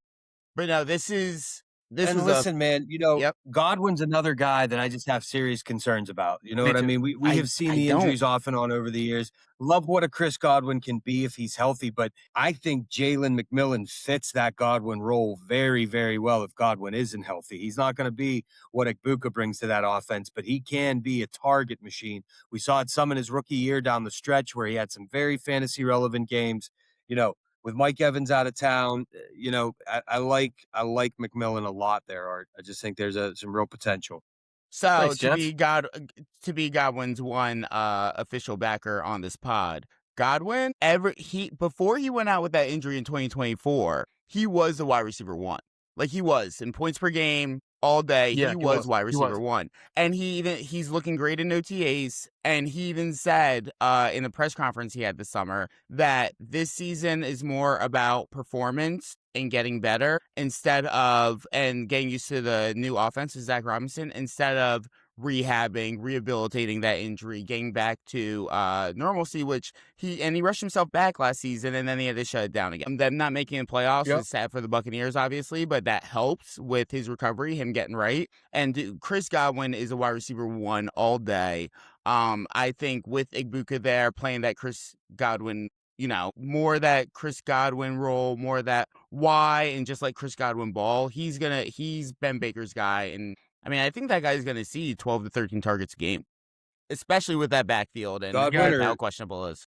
But no, this is. Listen, man, you know, Yep. Godwin's another guy that I just have serious concerns about. You know what I mean? We have seen the injuries off and on over the years. Love what a Chris Godwin can be if he's healthy, but I think Jalen McMillan fits that Godwin role very, very well if Godwin isn't healthy. He's not going to be what Igbuka brings to that offense, but he can be a target machine. We saw it some in his rookie year down the stretch where he had some very fantasy relevant games. You know, with Mike Evans out of town, you know, I like McMillan a lot there, Art. I just think there's some real potential. So Thanks, to be Godwin's one official backer on this pod, Godwin before he went out with that injury in 2024, he was the wide receiver 1. Like he was in points per game all day. Yeah, he was wide receiver 1, and he's looking great in OTAs. And he even said in the press conference he had this summer that this season is more about performance and getting better and getting used to the new offense with Zach Robinson instead of rehabilitating that injury, getting back to normalcy, which he rushed himself back last season and then he had to shut it down again. Them not making the playoffs is sad for the Buccaneers, obviously, but that helps with his recovery, him getting right. And Chris Godwin is a wide receiver 1 all day. I think with Igbuka there playing that Chris Godwin, you know, more that Chris Godwin role, more that Y, and just like Chris Godwin ball, he's Ben Baker's guy. And I mean, I think that guy's going to see 12 to 13 targets a game, especially with that backfield and how questionable it is.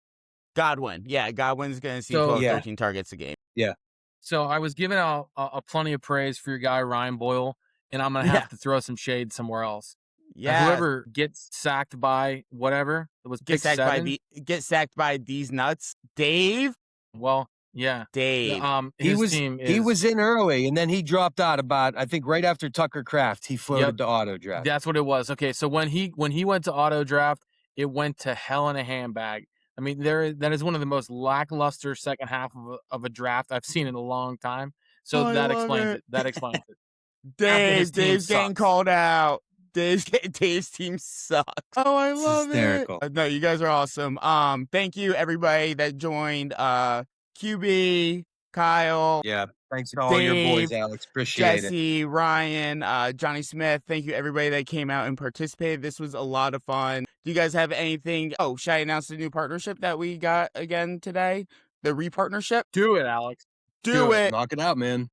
Godwin. Yeah, Godwin's going to see 12 to 13 targets a game. Yeah. So I was giving out a plenty of praise for your guy, Ryan Boyle, and I'm going to have to throw some shade somewhere else. Yeah. Whoever gets sacked by whatever, it was pick 7. Get sacked by these nuts. Dave? Well, yeah. Dave. He was in early, and then he dropped out about, I think, right after Tucker Kraft. He floated to auto draft. That's what it was. Okay, so when he went to auto draft, it went to hell in a handbag. I mean, that is one of the most lackluster second half of a draft I've seen in a long time. So that explains it. That explains it. Dave's getting called out. Dave's team sucks. Oh, I love hysterical. it. No, you guys are awesome. Thank you everybody that joined. QB, Kyle. Yeah. Thanks to all your boys, Alex. Appreciate it. Jesse, Ryan, Johnny Smith. Thank you everybody that came out and participated. This was a lot of fun. Do you guys have anything? Oh, should I announce the new partnership that we got again today? The repartnership? Do it, Alex. Do it. Knock it out, man.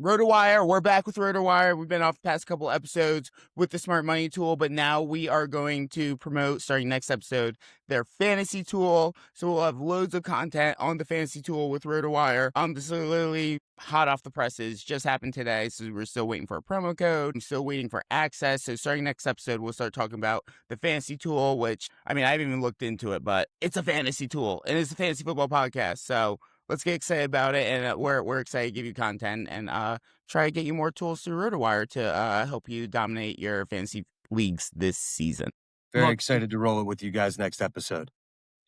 RotoWire, we're back with RotoWire. We've been off the past couple episodes with the Smart Money tool, but now we are going to promote, starting next episode, their fantasy tool. So we'll have loads of content on the fantasy tool with RotoWire. This is literally hot off the presses, just happened today, so we're still waiting for a promo code. I'm still waiting for access. So starting next episode, we'll start talking about the fantasy tool, which, I mean, I haven't even looked into it, but it's a fantasy tool, and it's a fantasy football podcast. So let's get excited about it, and we're excited to give you content and try to get you more tools through RotoWire to help you dominate your fantasy leagues this season. Very excited to roll it with you guys next episode.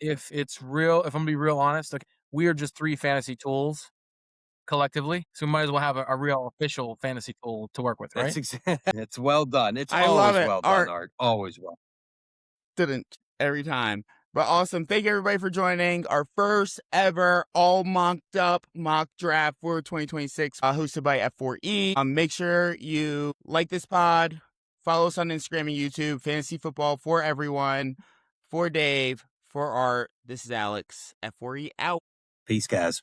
If I'm going to be real honest, we are just 3 fantasy tools collectively, so we might as well have a real official fantasy tool to work with, right? It's well done. It's I always love it. well done, Art. Always well. Didn't every time. But awesome. Thank you everybody for joining our first ever all mocked up mock draft for 2026, hosted by F4E. Make sure you like this pod, follow us on Instagram and YouTube, Fantasy Football for Everyone, for Dave, for Art. This is Alex. F4E out. Peace, guys.